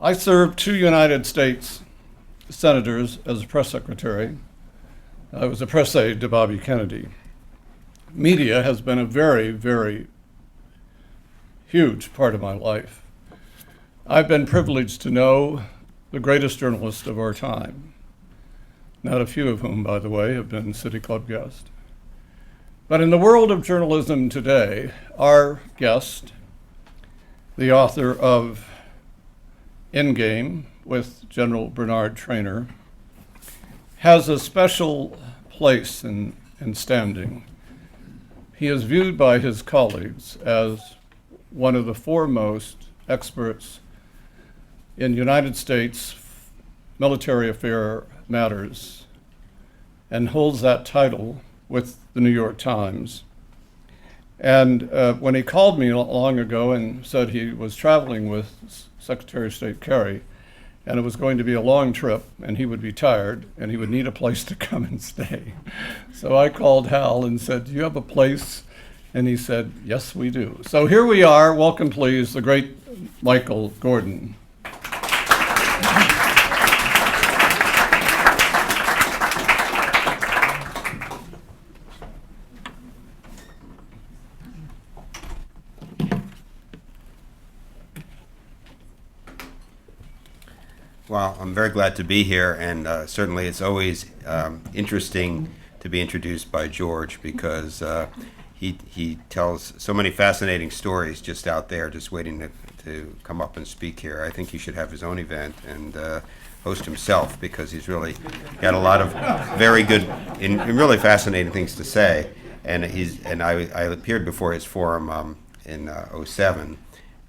I served 2 United States senators as a press secretary. I was a press aide to Bobby Kennedy. Media has been a very, very huge part of my life. I've been privileged to know the greatest journalists of our time, not a few of whom, by the way, have been City Club guests. But in the world of journalism today, our guest, the author of Endgame with General Bernard Trainor, has a special place and standing. He is viewed by his colleagues as one of the foremost experts in United States military affair matters and holds that title with the New York Times. And when he called me long ago and said he was traveling with Secretary of State Kerry, and it was going to be a long trip, and he would be tired, and he would need a place to come and stay. So I called Hal and said, "Do you have a place?" And he said, "Yes, we do." So here we are. Welcome, please, the great Michael Gordon. Well, I'm very glad to be here, and certainly it's always interesting to be introduced by George because he tells so many fascinating stories just out there, just waiting to come up and speak here. I think he should have his own event and host himself because he's really got a lot of very good and really fascinating things to say. And I appeared before his forum in '07.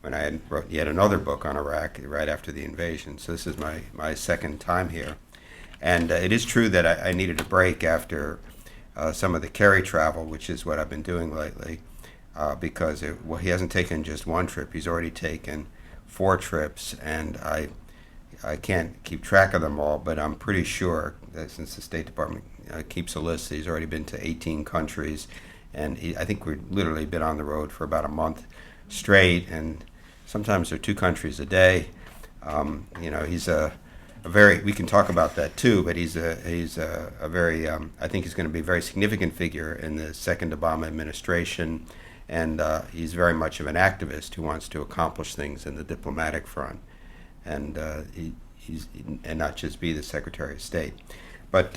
When I had wrote yet another book on Iraq right after the invasion. So this is my second time here. And it is true that I needed a break after some of the Kerry travel, which is what I've been doing lately, because he hasn't taken just one trip. He's already taken 4 trips, and I can't keep track of them all, but I'm pretty sure that since the State Department keeps a list, he's already been to 18 countries. And I think we've literally been on the road for about a month straight, and sometimes there are 2 countries a day. He's a very, we can talk about that too, but he's a very, I think he's going to be a very significant figure in the second Obama administration, and he's very much of an activist who wants to accomplish things in the diplomatic front, and he's not just be the Secretary of State. But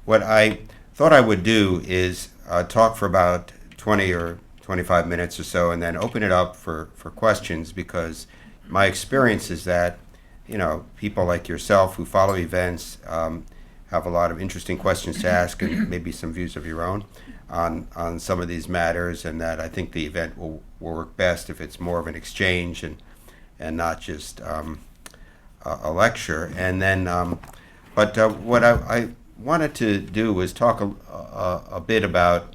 what I thought I would do is talk for about 20 or 25 minutes or so, and then open it up for questions, because my experience is that, people like yourself who follow events have a lot of interesting questions to ask and maybe some views of your own on some of these matters, and that I think the event will work best if it's more of an exchange and not just a lecture. And then, what I wanted to do was talk a bit about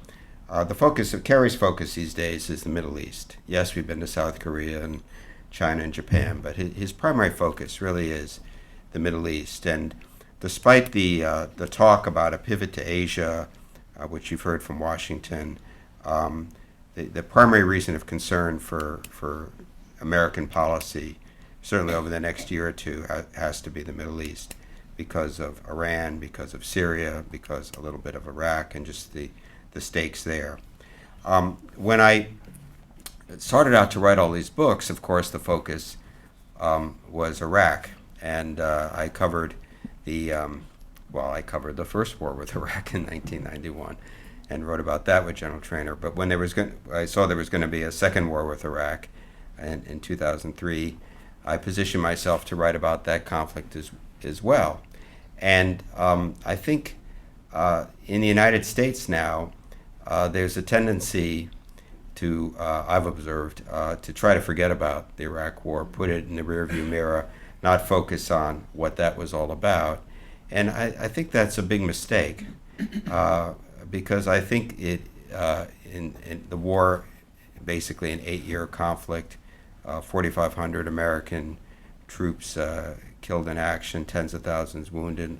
the focus of Kerry's focus these days is the Middle East. Yes, we've been to South Korea and China and Japan, but his primary focus really is the Middle East. And despite the talk about a pivot to Asia, which you've heard from Washington, the primary reason of concern for American policy, certainly over the next year or two, has to be the Middle East, because of Iran, because of Syria, because a little bit of Iraq, and just the stakes there. When I started out to write all these books, of course, the focus was Iraq, and I covered the first war with Iraq in 1991, and wrote about that with General Trainor. But when I saw there was going to be a second war with Iraq in 2003, I positioned myself to write about that conflict as well. And I think in the United States now, there's a tendency to, I've observed, to try to forget about the Iraq War, put it in the rearview mirror, not focus on what that was all about. And I think that's a big mistake, because I think in the war, basically an 8-year conflict, 4,500 American troops killed in action, tens of thousands wounded,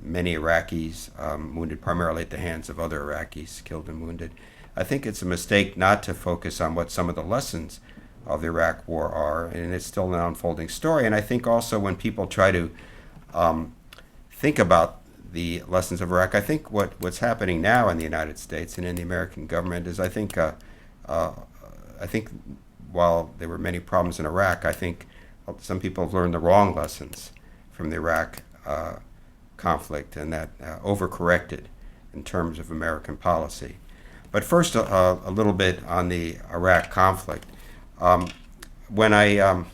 many Iraqis wounded primarily at the hands of other Iraqis, killed and wounded. I think it's a mistake not to focus on what some of the lessons of the Iraq War are, and it's still an unfolding story. And I think also when people try to think about the lessons of Iraq, I think what's happening now in the United States and in the American government is I think while there were many problems in Iraq, I think some people have learned the wrong lessons from the Iraq conflict, and that overcorrected in terms of American policy. But first, a little bit on the Iraq conflict. When I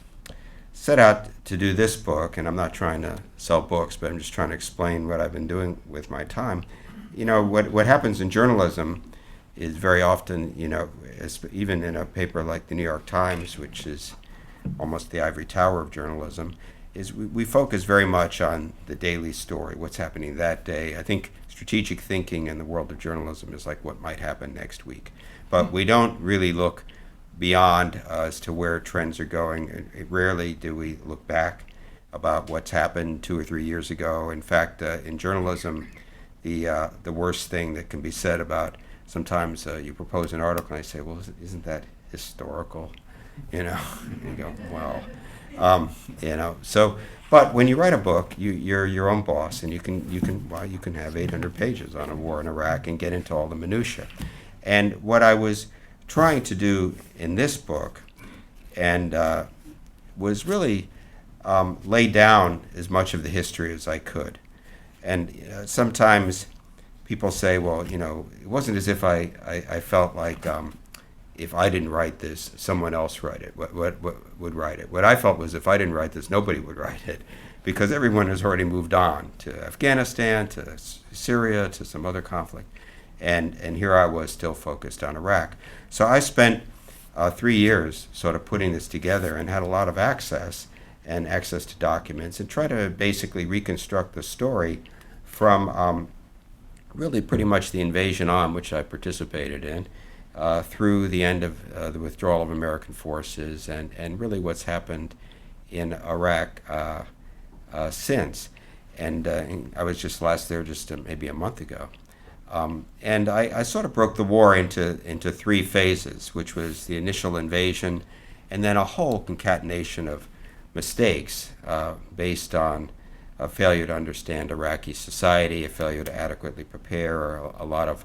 set out to do this book, and I'm not trying to sell books, but I'm just trying to explain what I've been doing with my time. What happens in journalism is very often, even in a paper like the New York Times, which is almost the ivory tower of journalism, is we focus very much on the daily story, what's happening that day. I think strategic thinking in the world of journalism is like what might happen next week. But we don't really look beyond as to where trends are going. Rarely do we look back about what's happened 2 or 3 years ago. In fact, in journalism, the worst thing that can be said about sometimes you propose an article and I say, well, isn't that historical? And you go, well, So, but when you write a book, you're your own boss, and you can have 800 pages on a war in Iraq and get into all the minutia. And what I was trying to do in this book, and was really lay down as much of the history as I could. And sometimes people say, well, it wasn't as if I felt like if I didn't write this, someone else write it. What would write it? What I felt was if I didn't write this, nobody would write it, because everyone has already moved on to Afghanistan, to Syria, to some other conflict. And here I was still focused on Iraq. So I spent 3 years sort of putting this together and had a lot of access to documents and try to basically reconstruct the story from really pretty much the invasion on, which I participated in, through the end of the withdrawal of American forces and really what's happened in Iraq since. And I was just last there just maybe a month ago. And I sort of broke the war into 3 phases, which was the initial invasion and then a whole concatenation of mistakes based on a failure to understand Iraqi society, a failure to adequately prepare, or a lot of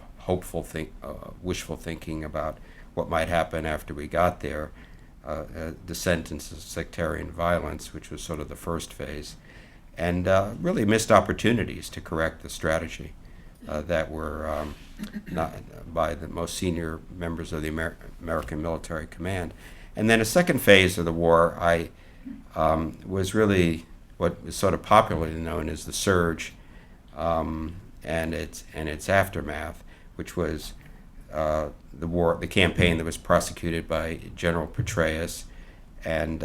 wishful thinking about what might happen after we got there, descent into sectarian violence, which was sort of the first phase, and really missed opportunities to correct the strategy that were not by the most senior members of the American military command. And then a second phase of the war, I was really what is sort of popularly known as the surge and its aftermath, which was the campaign that was prosecuted by General Petraeus, and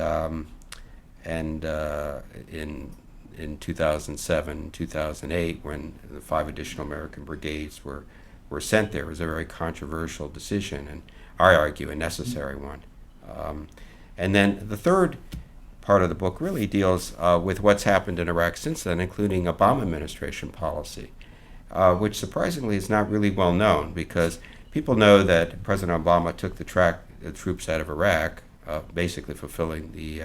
in 2007, 2008, when the 5 additional American brigades were sent there. It was a very controversial decision, and I argue a necessary one. And then the third part of the book really deals with what's happened in Iraq since then, including Obama administration policy, which surprisingly is not really well known, because people know that President Obama took the troops out of Iraq, basically fulfilling the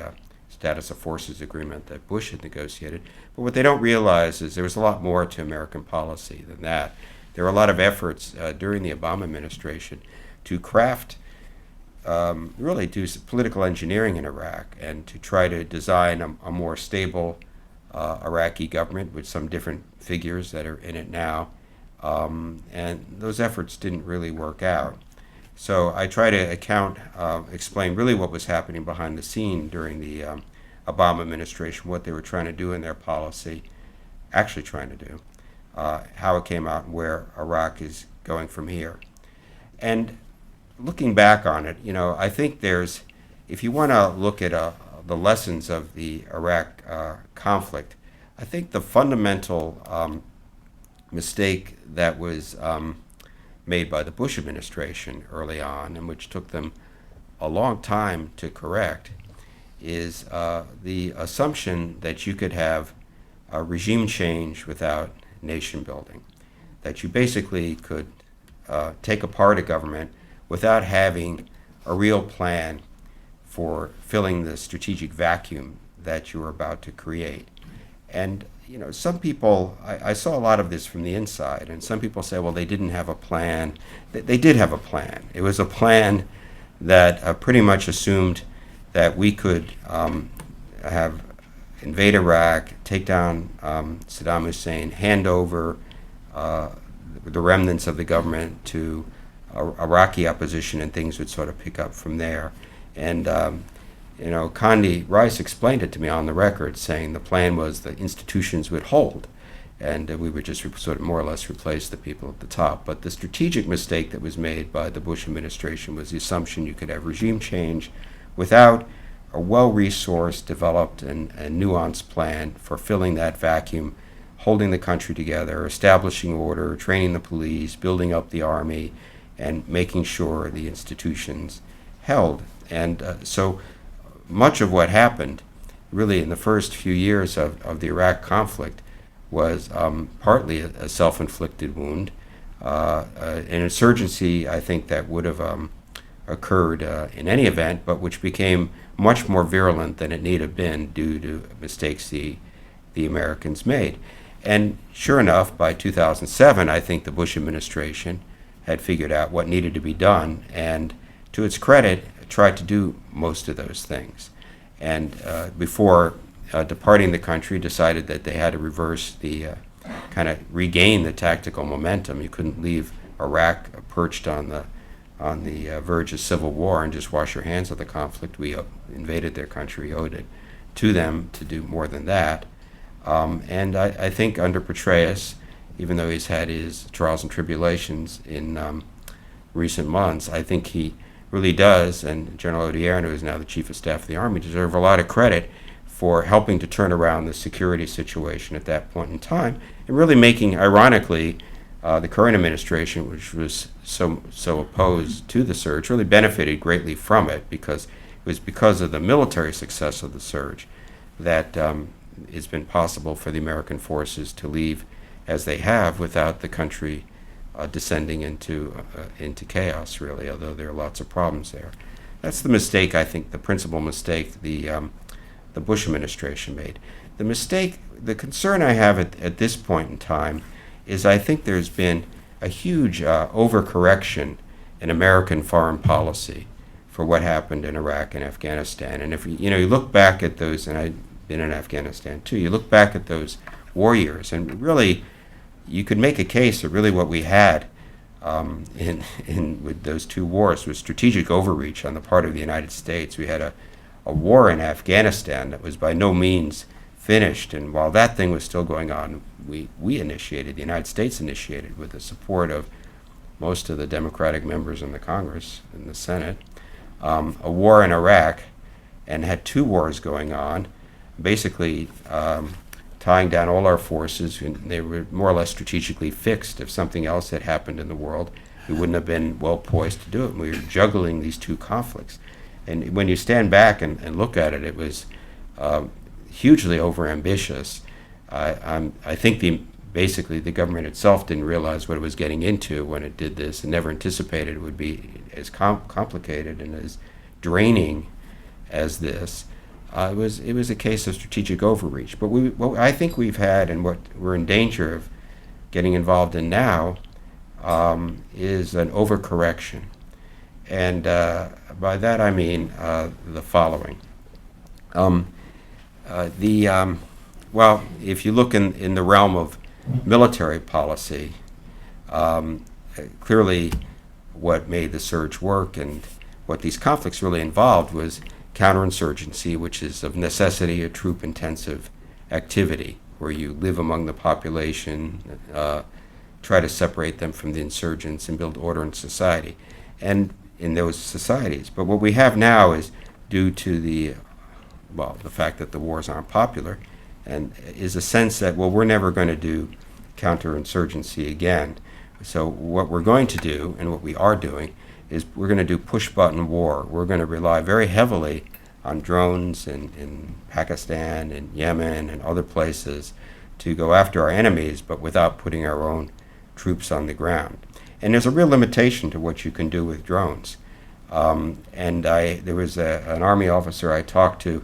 status of forces agreement that Bush had negotiated. But what they don't realize is there was a lot more to American policy than that. There were a lot of efforts during the Obama administration to craft, really do political engineering in Iraq and to try to design a more stable Iraqi government with some different figures that are in it now. And those efforts didn't really work out. So I try to explain really what was happening behind the scene during the Obama administration, what they were trying to do in their policy, actually trying to do, how it came out, and where Iraq is going from here. And looking back on it, I think if you want to look at the lessons of the Iraq conflict, I think the fundamental mistake that was made by the Bush administration early on, and which took them a long time to correct, is the assumption that you could have a regime change without nation building, that you basically could take apart a government without having a real plan for filling the strategic vacuum that you're about to create. And some people, I saw a lot of this from the inside, and some people say, well, they didn't have a plan. They did have a plan. It was a plan that pretty much assumed that we could have invade Iraq, take down Saddam Hussein, hand over the remnants of the government to Iraqi opposition, and things would sort of pick up from there. And Condi Rice explained it to me on the record, saying the plan was the institutions would hold, and we would just sort of more or less replace the people at the top. But the strategic mistake that was made by the Bush administration was the assumption you could have regime change without a well-resourced, developed, and nuanced plan for filling that vacuum, holding the country together, establishing order, training the police, building up the army, and making sure the institutions held. And so much of what happened really in the first few years of the Iraq conflict was partly a self-inflicted wound, an insurgency, I think, that would have occurred in any event, but which became much more virulent than it need have been due to mistakes the Americans made. And sure enough, by 2007, I think the Bush administration had figured out what needed to be done, and to its credit, tried to do most of those things. And before departing the country, decided that they had to reverse the kind of regain the tactical momentum. You couldn't leave Iraq perched on the verge of civil war and just wash your hands of the conflict. We invaded their country, owed it to them to do more than that. And I think under Petraeus, even though he's had his trials and tribulations in recent months, I think he really does, and General Odierno, who is now the Chief of Staff of the Army, deserve a lot of credit for helping to turn around the security situation at that point in time, and really making, ironically, the current administration, which was so opposed to the surge, really benefited greatly from it, because it was because of the military success of the surge that it's been possible for the American forces to leave as they have without the country descending into chaos, really, although there are lots of problems there. That's the mistake, I think, the principal mistake the Bush administration made. The concern I have at this point in time is I think there's been a huge overcorrection in American foreign policy for what happened in Iraq and Afghanistan. And if you look back at those, and I've been in Afghanistan too, you look back at those war years, and really you could make a case that really what we had with those two wars was strategic overreach on the part of the United States. We had a war in Afghanistan that was by no means finished, and while that thing was still going on, we initiated, the United States initiated, with the support of most of the Democratic members in the Congress and the Senate, a war in Iraq, and had two wars going on, basically tying down all our forces, and they were more or less strategically fixed. If something else had happened in the world, we wouldn't have been well poised to do it. We were juggling these two conflicts. And when you stand back and look at it, it was hugely overambitious. I think basically the government itself didn't realize what it was getting into when it did this, and never anticipated it would be as complicated and as draining as this. It was a case of strategic overreach. But what I think we've had, and what we're in danger of getting involved in now, is an overcorrection. And by that I mean the following. Well, if you look in the realm of military policy, clearly what made the surge work and what these conflicts really involved was counterinsurgency, which is of necessity a troop-intensive activity where you live among the population, try to separate them from the insurgents and build order in society, and in those societies. But what we have now is, due to the fact that the wars aren't popular, and is a sense that, well, we're never going to do counterinsurgency again. So what we're going to do, and what we are doing, is we're going to do push-button war. We're going to rely very heavily on drones in Pakistan and Yemen and other places to go after our enemies, but without putting our own troops on the ground. And there's a real limitation to what you can do with drones. There was an Army officer I talked to.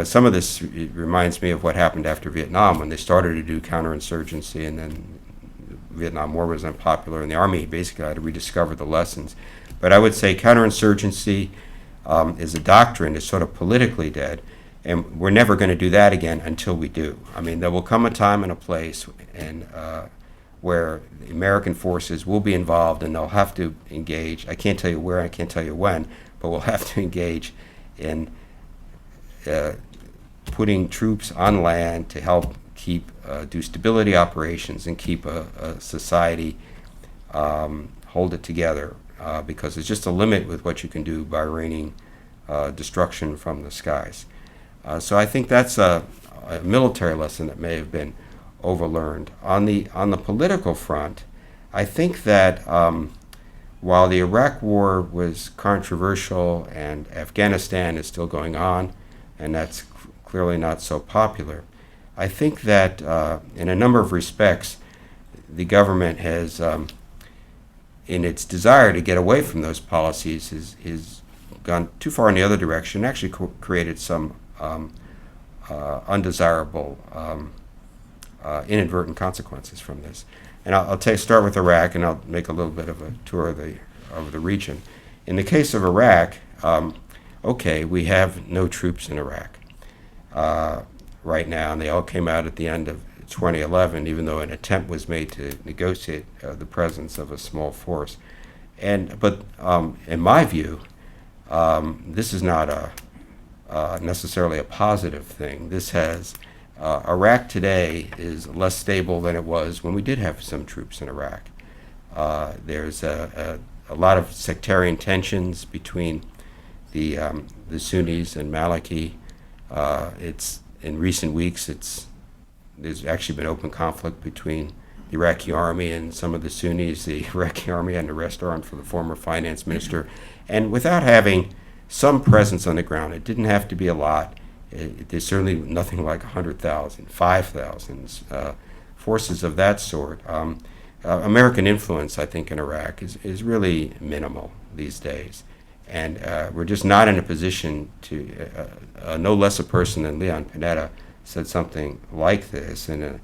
Some of this reminds me of what happened after Vietnam when they started to do counterinsurgency, and then the Vietnam War was unpopular, and the Army basically had to rediscover the lessons. But I would say counterinsurgency is a doctrine, is sort of politically dead, and we're never going to do that again until we do. I mean, there will come a time and a place where the American forces will be involved, and they'll have to engage. I can't tell you where, I can't tell you when, but we'll have to engage in putting troops on land to help do stability operations and keep a society, hold it together, because there's just a limit with what you can do by raining destruction from the skies. So I think that's a military lesson that may have been overlearned. On the political front, I think that while the Iraq War was controversial and Afghanistan is still going on, and that's clearly not so popular, I think that in a number of respects, the government has, in its desire to get away from those policies, has gone too far in the other direction, and actually created some undesirable inadvertent consequences from this. And I'll start with Iraq, and I'll make a little bit of a tour of the region. In the case of Iraq, okay, we have no troops in Iraq right now, and they all came out at the end of 2011, even though an attempt was made to negotiate the presence of a small force. But in my view, this is not necessarily a positive thing. This has Iraq today is less stable than it was when we did have some troops in Iraq. There's a lot of sectarian tensions between the Sunnis and Maliki. In recent weeks, there's actually been open conflict between the Iraqi army and some of the Sunnis. The Iraqi army had an arrest warrant for the former finance minister. And without having some presence on the ground, it didn't have to be a lot. There's certainly nothing like 100,000, 5,000 forces of that sort. American influence, I think, in Iraq is really minimal these days. And we're just not in a position to, no less a person than Leon Panetta said something like this in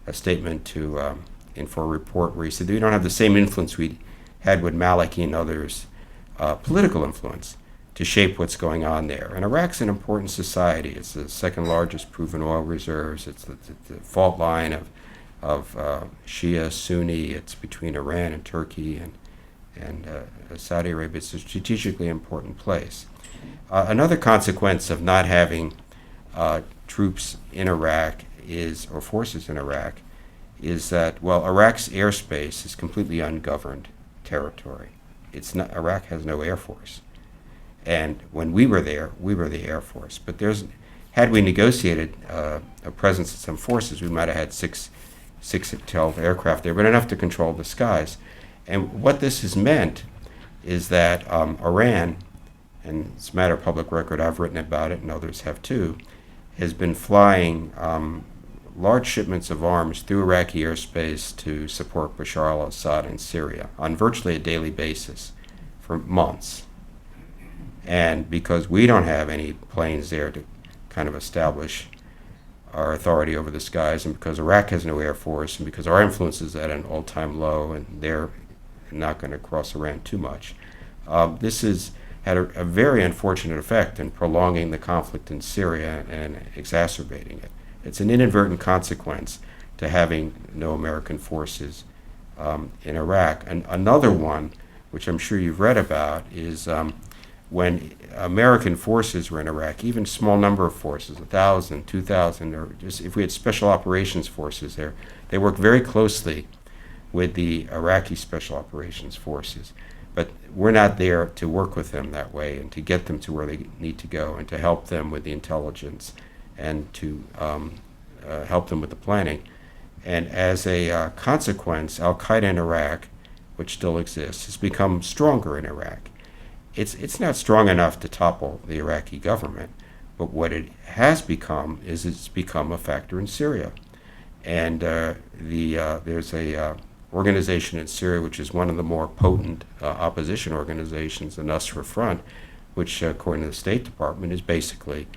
a statement to for a report where he said that we don't have the same influence we had with Maliki and others, political influence, to shape what's going on there. And Iraq's an important society. It's the second largest proven oil reserves. It's the fault line of Shia, Sunni. It's between Iran and Turkey and Saudi Arabia. It's a strategically important place. Another consequence of not having troops in Iraq or forces in Iraq is that, well, Iraq's airspace is completely ungoverned territory. Iraq has no air force. And when we were there, we were the Air Force. But had we negotiated a presence of some forces, we might have had 6 to 12 aircraft there, but enough to control the skies. And what this has meant is that Iran, and it's a matter of public record, I've written about it and others have too, has been flying large shipments of arms through Iraqi airspace to support Bashar al-Assad in Syria on virtually a daily basis for months. And because we don't have any planes there to kind of establish our authority over the skies, and because Iraq has no air force, and because our influence is at an all-time low, and they're not going to cross Iran too much, this has had a very unfortunate effect in prolonging the conflict in Syria and exacerbating it. It's an inadvertent consequence to having no American forces in Iraq. And another one, which I'm sure you've read about, is when American forces were in Iraq, even a small number of forces, 1,000, 2,000, or just if we had special operations forces there, they worked very closely with the Iraqi special operations forces. But we're not there to work with them that way and to get them to where they need to go and to help them with the intelligence and to help them with the planning. And as a consequence, Al-Qaeda in Iraq, which still exists, has become stronger in Iraq. It's not strong enough to topple the Iraqi government, but what it has become is it's become a factor in Syria. And there's a organization in Syria, which is one of the more potent opposition organizations, the Nusra Front, which, according to the State Department, is basically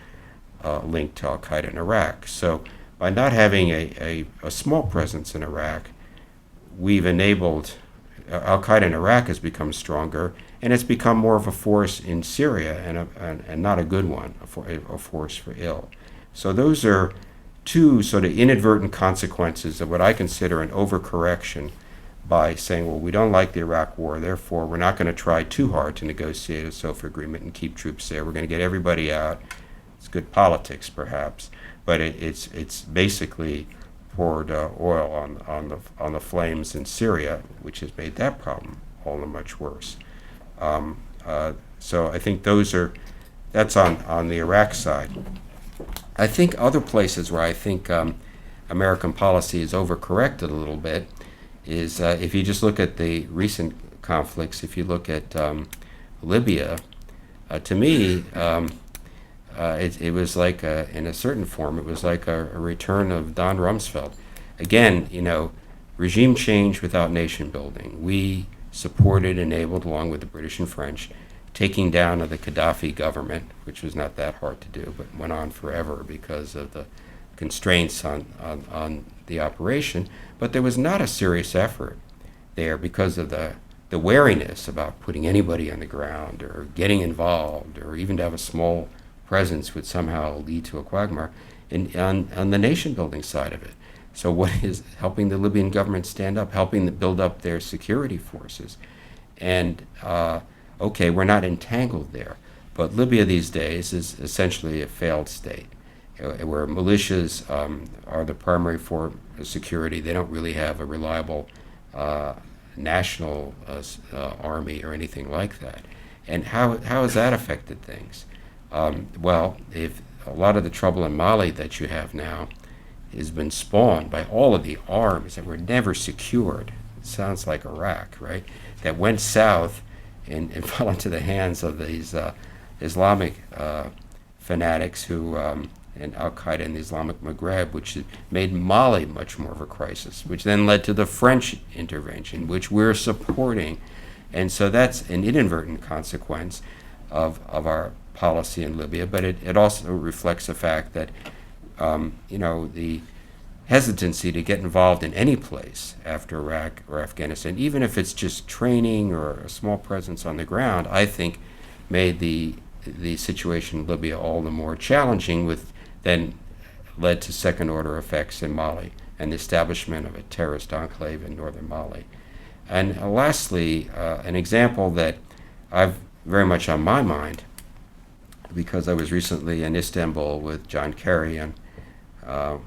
linked to al-Qaeda in Iraq. So by not having a small presence in Iraq, we've enabled al-Qaeda in Iraq has become stronger, and it's become more of a force in Syria, and not a good one, a force for ill. So those are two sort of inadvertent consequences of what I consider an overcorrection by saying, well, we don't like the Iraq war, therefore we're not going to try too hard to negotiate a SOFA agreement and keep troops there. We're going to get everybody out. It's good politics, perhaps, but it's basically poured oil on the flames in Syria, which has made that problem all the much worse. So I think that's on the Iraq side. I think other places where I think American policy is overcorrected a little bit is if you just look at the recent conflicts, if you look at Libya, to me, it was like, in a certain form, it was like a return of Don Rumsfeld. Again, regime change without nation building. We supported, enabled, along with the British and French, taking down of the Gaddafi government, which was not that hard to do, but went on forever because of the constraints on the operation. But there was not a serious effort there because of the wariness about putting anybody on the ground or getting involved, or even to have a small presence would somehow lead to a quagmire on the nation building side of it. So what is helping the Libyan government stand up, helping to build up their security forces? And okay, we're not entangled there, but Libya these days is essentially a failed state, where militias are the primary form of security. They don't really have a reliable national army or anything like that. And how has that affected things? Well, if a lot of the trouble in Mali that you have now has been spawned by all of the arms that were never secured. It sounds like Iraq, right? That went south and fell into the hands of these Islamic fanatics who, and al-Qaeda in the Islamic Maghreb, which made Mali much more of a crisis, which then led to the French intervention, which we're supporting. And so that's an inadvertent consequence of our policy in Libya, but it also reflects the fact that the hesitancy to get involved in any place after Iraq or Afghanistan, even if it's just training or a small presence on the ground, I think made the situation in Libya all the more challenging, then led to second-order effects in Mali and the establishment of a terrorist enclave in northern Mali. And lastly, an example that I've very much on my mind, because I was recently in Istanbul with John Kerry, and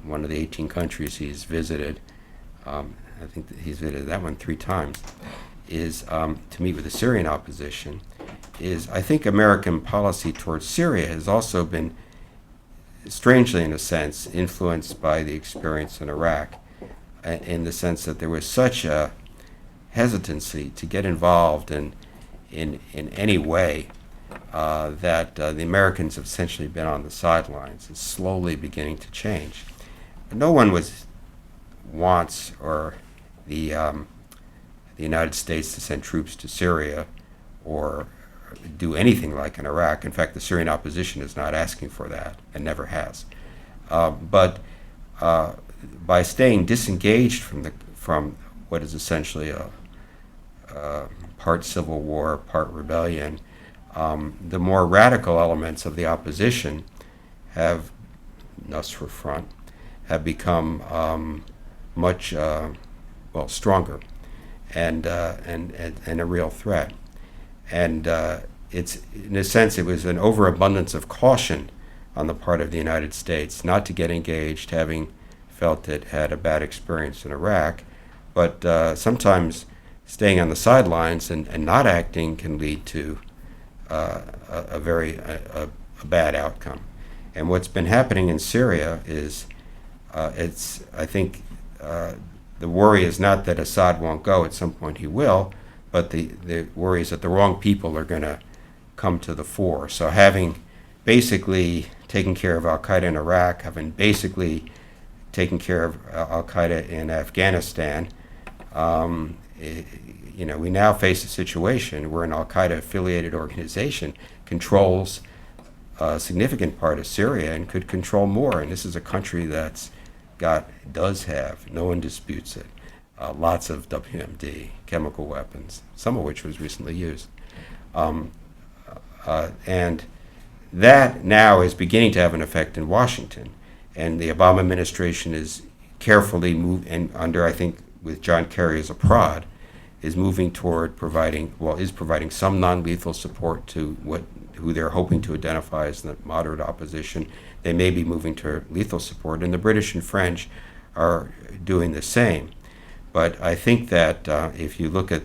one of the 18 countries he's visited, I think that he's visited that one 3 times, is to meet with the Syrian opposition, is I think American policy towards Syria has also been, strangely in a sense, influenced by the experience in Iraq, in the sense that there was such a hesitancy to get involved in any way that the Americans have essentially been on the sidelines. It's slowly beginning to change. No one wants the United States to send troops to Syria or do anything like in Iraq. In fact, the Syrian opposition is not asking for that and never has. But by staying disengaged from what is essentially a part civil war, part rebellion, the more radical elements of the opposition Nusra Front, have become much stronger and a real threat. And it's, in a sense, it was an overabundance of caution on the part of the United States not to get engaged, having felt it had a bad experience in Iraq. But sometimes staying on the sidelines and not acting can lead to a very bad outcome. And what's been happening in Syria is, I think the worry is not that Assad won't go. At some point he will, but the worry is that the wrong people are going to come to the fore. So having basically taken care of al-Qaeda in Iraq, having basically taken care of al-Qaeda in Afghanistan, We now face a situation where an Al-Qaeda affiliated organization controls a significant part of Syria and could control more. And this is a country does have, no one disputes it, lots of WMD, chemical weapons, some of which was recently used. And that now is beginning to have an effect in Washington. And the Obama administration is carefully and under, I think, with John Kerry as a prod, is moving toward providing some non-lethal support to who they're hoping to identify as the moderate opposition. They may be moving to lethal support, and the British and French are doing the same. But I think that if you look at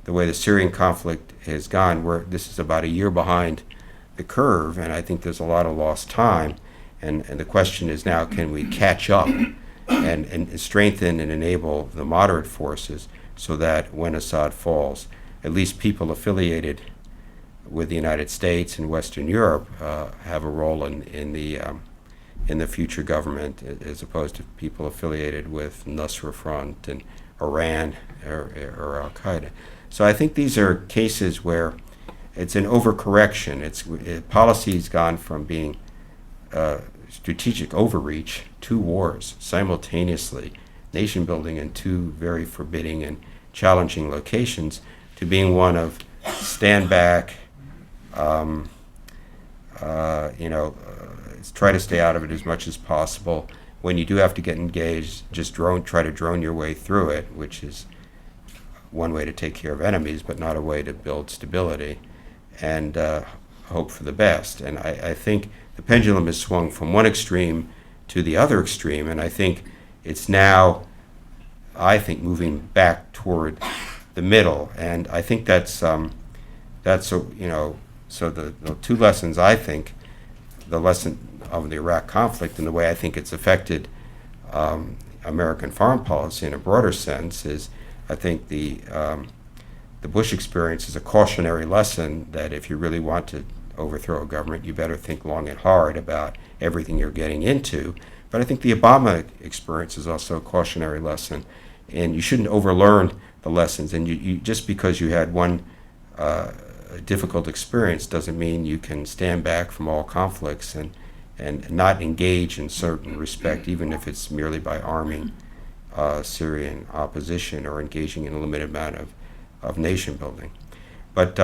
the way the Syrian conflict has gone, this is about a year behind the curve, and I think there's a lot of lost time. And the question is now, can we catch up and strengthen and enable the moderate forces so that when Assad falls, at least people affiliated with the United States and Western Europe have a role in the future government, as opposed to people affiliated with Nusra Front and Iran or Al-Qaeda. So I think these are cases where it's an overcorrection. Policy's gone from being strategic overreach, 2 wars simultaneously, nation building in 2 very forbidding and challenging locations, to being one of stand back, try to stay out of it as much as possible. When you do have to get engaged, just try to drone your way through it, which is one way to take care of enemies, but not a way to build stability, and hope for the best. And I think the pendulum has swung from one extreme to the other extreme, and I think it's now, moving back toward the middle. And I think so the 2 lessons, I think, the lesson of the Iraq conflict and the way I think it's affected American foreign policy in a broader sense is, I think the Bush experience is a cautionary lesson that if you really want to overthrow a government, you better think long and hard about everything you're getting into. But I think the Obama experience is also a cautionary lesson, and you shouldn't overlearn the lessons. And you just because you had one difficult experience doesn't mean you can stand back from all conflicts and not engage in certain respect, even if it's merely by arming Syrian opposition or engaging in a limited amount of nation building. But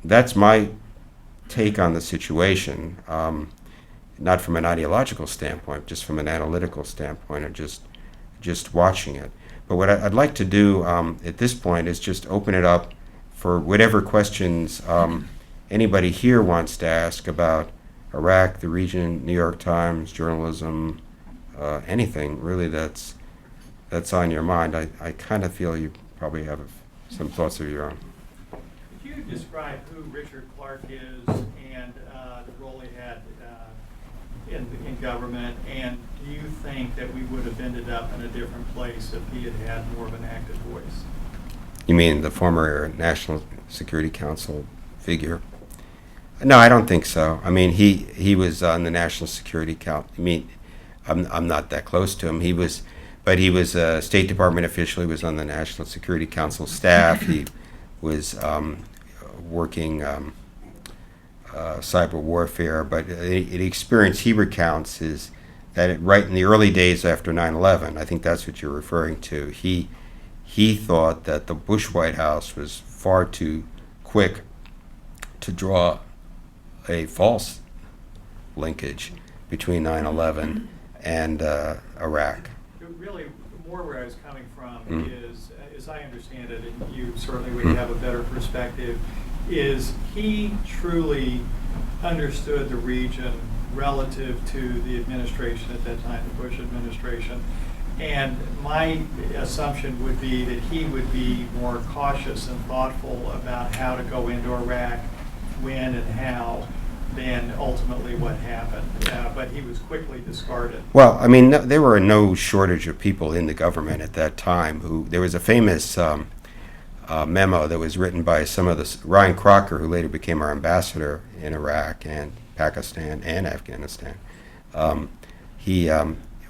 that's my take on the situation, not from an ideological standpoint, just from an analytical standpoint, and just watching it. But what I'd like to do at this point is just open it up for whatever questions anybody here wants to ask about Iraq, the region, New York Times, journalism, anything really that's on your mind. I kind of feel you probably have some thoughts of your own. Could you describe who Richard Clarke is and the role he had in government, and do you think that we would have ended up in a different place if he had had more of an active voice? You mean the former National Security Council figure? No, I don't think so. I mean, he was on the National Security Council. I mean, I'm not that close to him. He was a State Department official. He was on the National Security Council staff. He was working cyber warfare. But the experience he recounts is that right in the early days after 9/11, I think that's what you're referring to, he thought that the Bush White House was far too quick to draw a false linkage between 9/11 and Iraq. Really, more where I was coming from is, as I understand it, and you certainly would have a better perspective, is he truly understood the region relative to the administration at that time, the Bush administration. And my assumption would be that he would be more cautious and thoughtful about how to go into Iraq, when and how, than ultimately what happened. But he was quickly discarded. Well, I mean, there were no shortage of people in the government at that time. There was a famous memo that was written by Ryan Crocker, who later became our ambassador in Iraq and Pakistan and Afghanistan.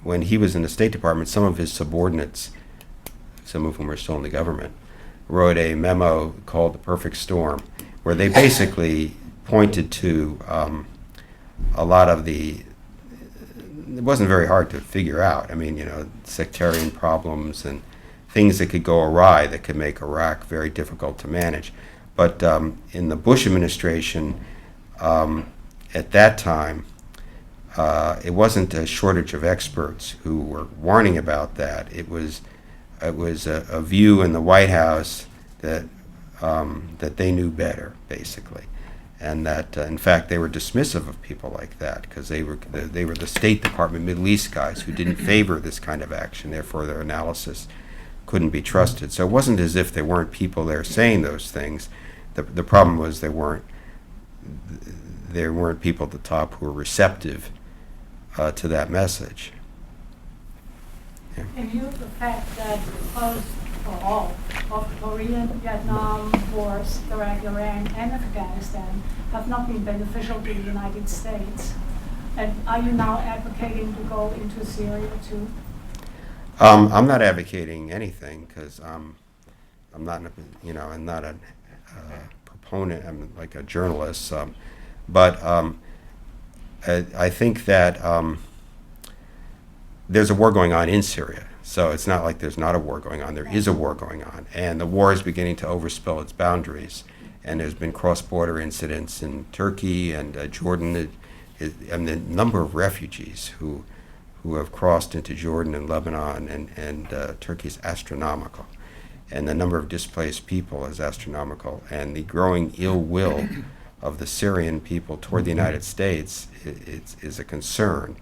When he was in the State Department, some of his subordinates some of whom are still in the government, wrote a memo called The Perfect Storm, where they basically pointed to a lot of the, it wasn't very hard to figure out. I mean, sectarian problems and things that could go awry that could make Iraq very difficult to manage. But in the Bush administration, at that time, it wasn't a shortage of experts who were warning about that. It was a view in the White House that they knew better, basically, and that in fact they were dismissive of people like that because they were the State Department Middle East guys who didn't favor this kind of action. Therefore, their analysis couldn't be trusted. So it wasn't as if there weren't people there saying those things. The problem was there weren't people at the top who were receptive to that message. Yeah. In view of the fact that most or all of the Korean, Vietnam wars, Iraq, Iran, and Afghanistan have not been beneficial to the United States, and are you now advocating to go into Syria too? I'm not advocating anything because I'm not, I'm not a proponent. I'm like a journalist, but I think that there's a war going on in Syria. So it's not like there's not a war going on. There is a war going on, and the war is beginning to overspill its boundaries. And there's been cross-border incidents in Turkey and Jordan, and the number of refugees who have crossed into Jordan and Lebanon and Turkey is astronomical, and the number of displaced people is astronomical, and the growing ill will of the Syrian people toward the United States is a concern.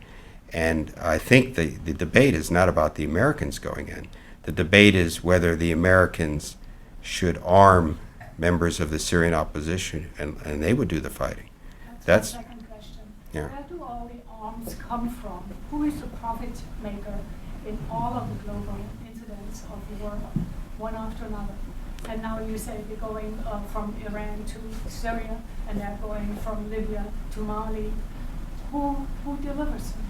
And I think the debate is not about the Americans going in. The debate is whether the Americans should arm members of the Syrian opposition, and they would do the fighting. That's my second question. Yeah. Where do all the arms come from? Who is the profit maker in all of the global incidents of war, one after another? And now you say they're going from Iran to Syria, and they're going from Libya to Mali. Who delivers them?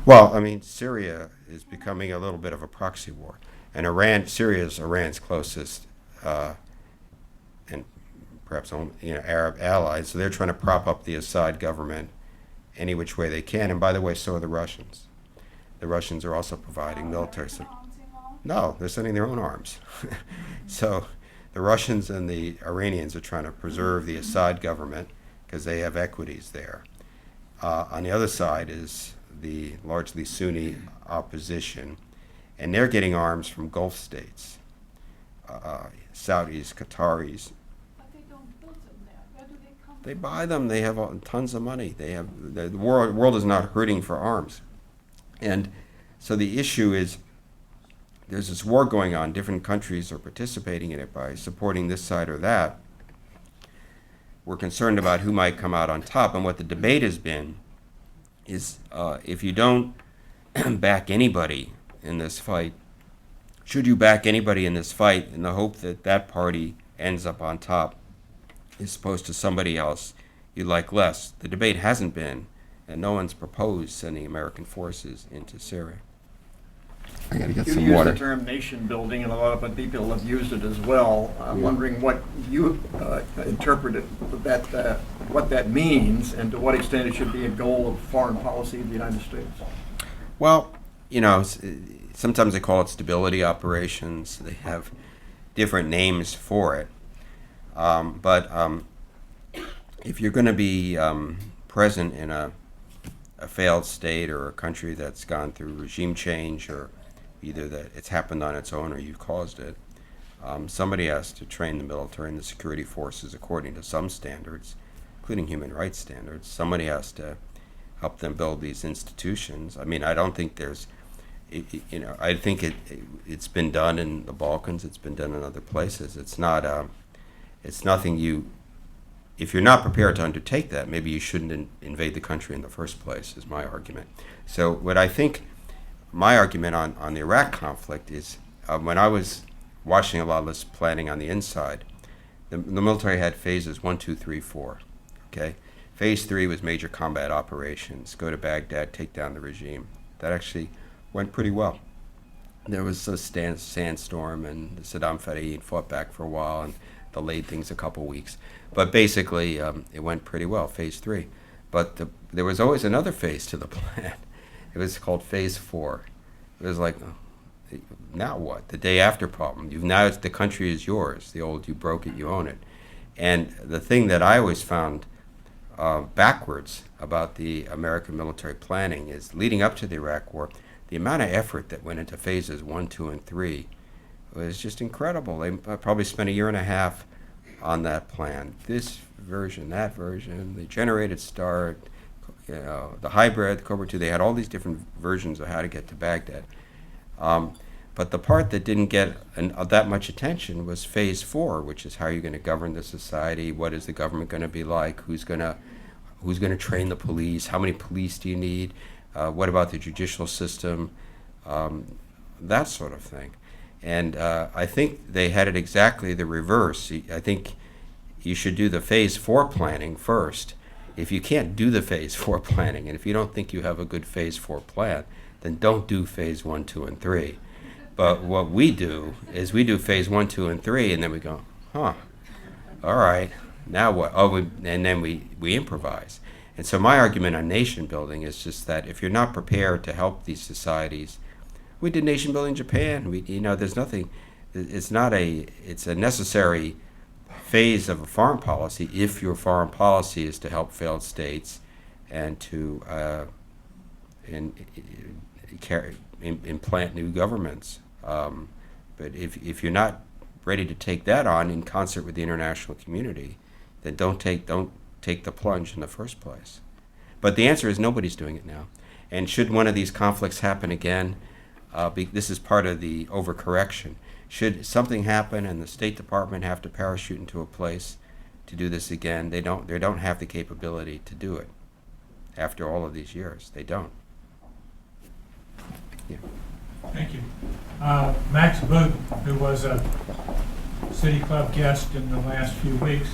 Well, I mean, Syria is becoming a little bit of a proxy war, and Syria is Iran's closest and perhaps Arab allies. So they're trying to prop up the Assad government any which way they can. And by the way, so are the Russians. The Russians are also providing military support. No, they're sending their own arms. So the Russians and the Iranians are trying to preserve the Assad government because they have equities there. On the other side is the largely Sunni opposition, and they're getting arms from Gulf states, Saudis, Qataris. But they don't build them there. Where do they come They from? buy them. They have tons of money. They have the world is not hurting for arms, and so the issue is there's this war going on. Different countries are participating in it by supporting this side or that. We're concerned about who might come out on top, and what the debate has been is if you don't back anybody in this fight, should you back anybody in this fight in the hope that that party ends up on top as opposed to somebody else you like less? The debate hasn't been, and no one's proposed sending American forces into Syria. I gotta get You some use water. the term nation building, and a lot of people have used it as well. I'm wondering what you interpreted what that means, and to what extent it should be a goal of foreign policy of the United States. Well, sometimes they call it stability operations. They have different names for it. But if you're going to be present in a failed state or a country that's gone through regime change, or either that it's happened on its own or you've caused it, somebody has to train the military and the security forces according to some standards, including human rights standards. Somebody has to help them build these institutions. I mean, I don't think there's, I think it's been done in the Balkans. It's been done in other places. It's not, it's nothing if you're not prepared to undertake that, maybe you shouldn't invade the country in the first place, is my argument. So what I think, my argument on the Iraq conflict is, when I was watching a lot of this planning on the inside, the military had phases 1, 2, 3, 4. Okay, phase 3 was major combat operations, go to Baghdad, take down the regime. That actually went pretty well. there was a sandstorm, and Saddam Hussein fought back for a while and delayed things a couple weeks. But basically, it went pretty well, phase 3. But there was always another phase to the plan. It was called phase 4. It was like, now what? The day after problem. Now the country is yours. The old, you broke it, you own it. And the thing that I always found backwards about the American military planning is, leading up to the Iraq War, the amount of effort that went into phases 1, 2, and 3 was just incredible. They probably spent 1.5 years on that plan. This version, that version, the generated start, the hybrid, the Cobra II. They had all these different versions of how to get to Baghdad. But the part that didn't get that much attention was phase 4, which is how you're going to govern the society. What is the government going to be like? Who's going to train the police? How many police do you need? What about the judicial system? That sort of thing. And I think they had it exactly the reverse. I think you should do the phase 4 planning first. If you can't do the phase 4 planning, and if you don't think you have a good phase 4 plan, then don't do phase 1, 2, and 3. But what we do is we do phase 1, 2, and 3, and then we go, all right, now what? And then we improvise. And so my argument on nation building is just that if you're not prepared to help these societies, we did nation building in Japan. There's nothing. It's a necessary phase of a foreign policy if your foreign policy is to help failed states and to implant new governments. But if you're not ready to take that on in concert with the international community, then don't take the plunge in the first place. But the answer is nobody's doing it now. And should one of these conflicts happen again, this is part of the overcorrection. Should something happen and the State Department have to parachute into a place to do this again, they don't have the capability to do it. After all of these years, they don't. Yeah. Thank you. Max Boot, who was a City Club guest in the last few weeks,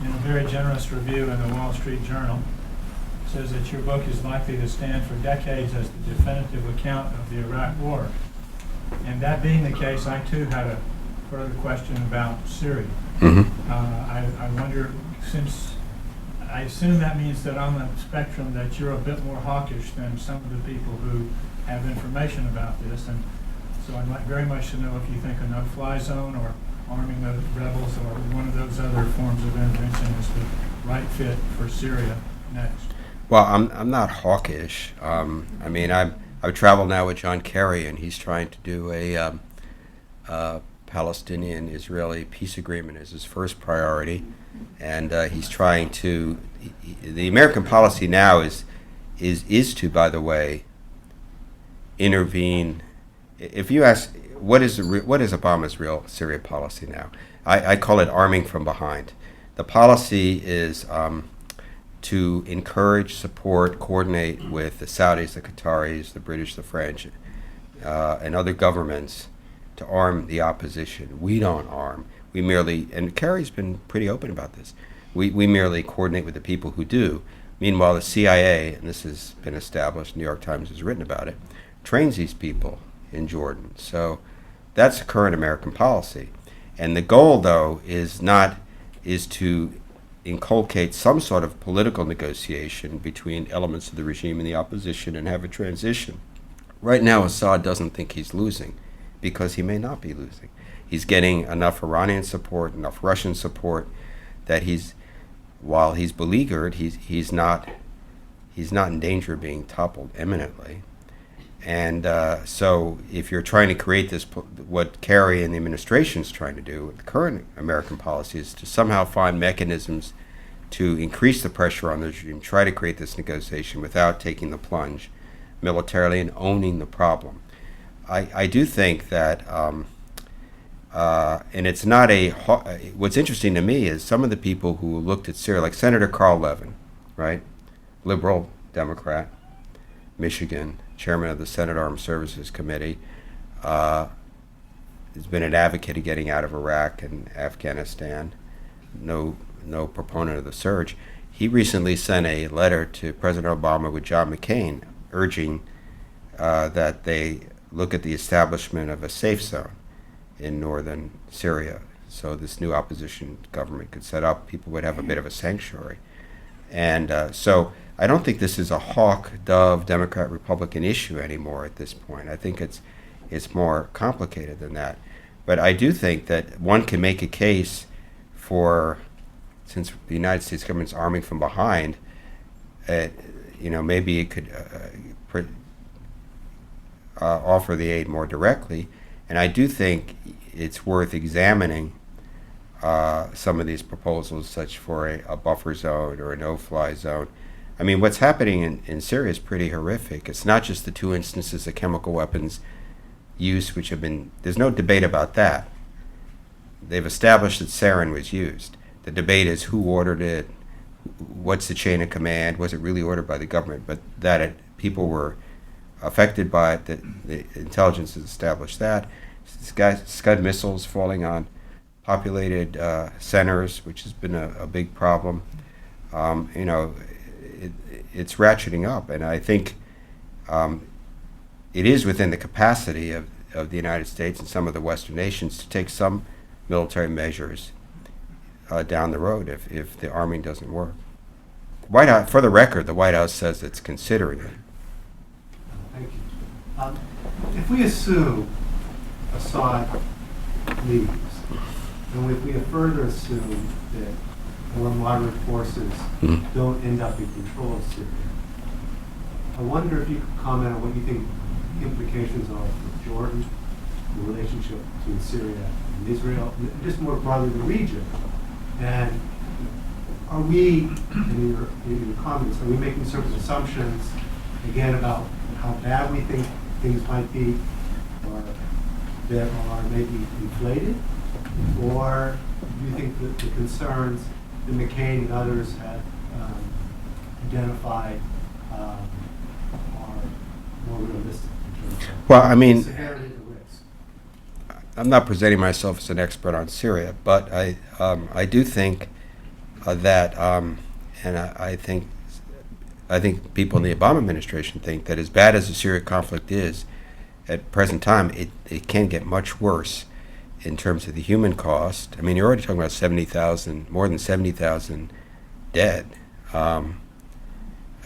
in a very generous review in the Wall Street Journal, says that your book is likely to stand for decades as the definitive account of the Iraq War. And that being the case, I too had a further question about Syria. Mm-hmm. I wonder, since I assume that means that on the spectrum that you're a bit more hawkish than some of the people who have information about this, and so I'd like very much to know if you think a no-fly zone or arming the rebels or one of those other forms of intervention is the right fit for Syria next. Well, I'm not hawkish. I've traveled now with John Kerry, and he's trying to do a Palestinian-Israeli peace agreement as his first priority, and he's trying to. The American policy now is to, by the way, intervene. If you ask what is Obama's real Syria policy now, I call it arming from behind. The policy is to encourage, support, coordinate with the Saudis, the Qataris, the British, the French, and other governments to arm the opposition. We don't arm. We merely, and Kerry's been pretty open about this, we merely coordinate with the people who do. Meanwhile, the CIA, and this has been established, New York Times has written about it, trains these people in Jordan. So that's the current American policy. And the goal, though, is to inculcate some sort of political negotiation between elements of the regime and the opposition and have a transition. Right now, Assad doesn't think he's losing because he may not be losing. He's getting enough Iranian support, enough Russian support that while he's beleaguered, he's not in danger of being toppled imminently. And so if you're trying to create this, what Kerry and the administration is trying to do, the current American policy is to somehow find mechanisms to increase the pressure on the regime, try to create this negotiation without taking the plunge militarily and owning the problem. I do think that, and it's not what's interesting to me is some of the people who looked at Syria, like Senator Carl Levin, right, liberal Democrat, Michigan, chairman of the Senate Armed Services Committee, has been an advocate of getting out of Iraq and Afghanistan, no proponent of the surge. He recently sent a letter to President Obama with John McCain urging that they look at the establishment of a safe zone in northern Syria. So this new opposition government could set up, people would have a bit of a sanctuary. And so I don't think this is a hawk-dove Democrat-Republican issue anymore at this point. I think it's more complicated than that. But I do think that one can make a case for, since the United States government's arming from behind, maybe it could offer the aid more directly. And I do think it's worth examining some of these proposals, such for a buffer zone or a no-fly zone. I mean, what's happening in Syria is pretty horrific. It's not just the 2 instances of chemical weapons use, which have been, there's no debate about that. They've established that sarin was used. The debate is who ordered it, what's the chain of command, was it really ordered by the government, but that people were affected by it, that the intelligence has established that. Scud missiles falling on populated centers, which has been a big problem. It's ratcheting up, and I think it is within the capacity of the United States and some of the Western nations to take some military measures down the road if the arming doesn't work. White House, for the record, the White House says it's considering it. Thank you. If we assume Assad leaves, and if we further assume that more moderate forces don't end up in control of Syria, I wonder if you could comment on what you think the implications are for Jordan, the relationship between Syria and Israel, and just more broadly the region. And are we, in your comments, are we making certain assumptions, again, about how bad we think things might be, or that are maybe inflated? Or do you think that the concerns that McCain and others have identified are more realistic in terms of Well, I mean, severity of the risk? I'm not presenting myself as an expert on Syria, but I do think that, and I think people in the Obama administration think that as bad as the Syria conflict is at present time, it can get much worse in terms of the human cost. I mean, you're already talking about more than 70,000 dead. I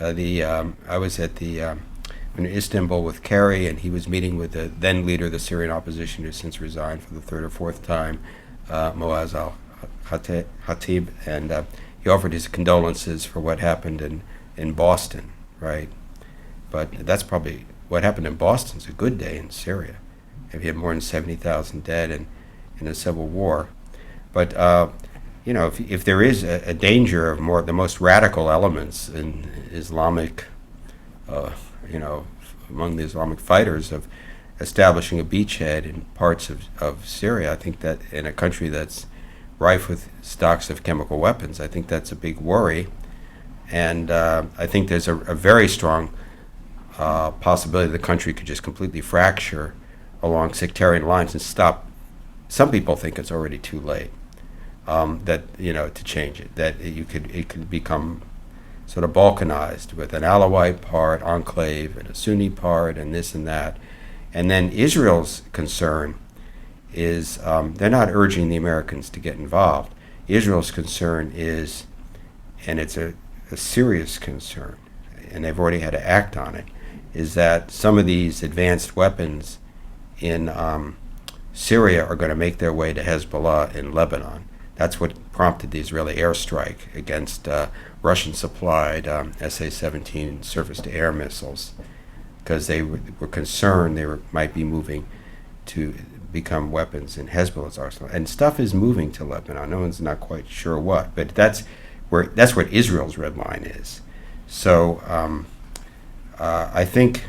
was in Istanbul with Kerry, and he was meeting with the then leader of the Syrian opposition, who's since resigned for the 3rd or 4th time, Moaz al-Khatib, and he offered his condolences for what happened in Boston, right? But that's probably, what happened in Boston's a good day in Syria. If you have more than 70,000 dead in a civil war. But, if there is a danger of the most radical elements in Islamic, among the Islamic fighters, of establishing a beachhead in parts of Syria, I think that in a country that's rife with stocks of chemical weapons, I think that's a big worry. And I think there's a very strong possibility the country could just completely fracture along sectarian lines and stop. Some people think it's already too late to change it, that it could become sort of balkanized with an Alawite part, enclave, and a Sunni part, and this and that. And then Israel's concern is they're not urging the Americans to get involved. Israel's concern is, and it's a serious concern, and they've already had to act on it, is that some of these advanced weapons in Syria are going to make their way to Hezbollah in Lebanon. That's what prompted the Israeli airstrike against Russian-supplied SA-17 surface-to-air missiles, because they were concerned they might be moving to become weapons in Hezbollah's arsenal. And stuff is moving to Lebanon. No one's not quite sure what, but that's what Israel's red line is. So I think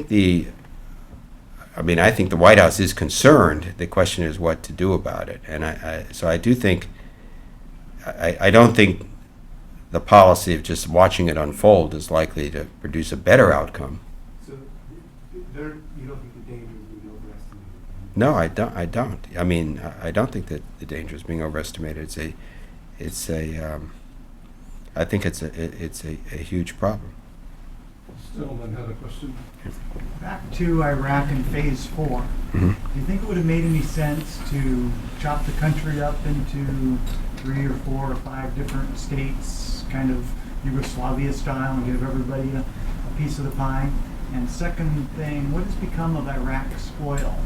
the White House is concerned. The question is what to do about it. And I do think, I don't think the policy of just watching it unfold is likely to produce a better outcome. So you don't think the danger is being overestimated? No, I don't. I mean, I don't think that the danger is being overestimated. I think it's a huge problem. Gentleman had a question. Back to Iraq and Phase 4. Mhm. Do you think it would have made any sense to chop the country up into 3 or 4 or 5 different states, kind of Yugoslavia style, and give everybody a piece of the pie? And second thing, what has become of Iraq's oil?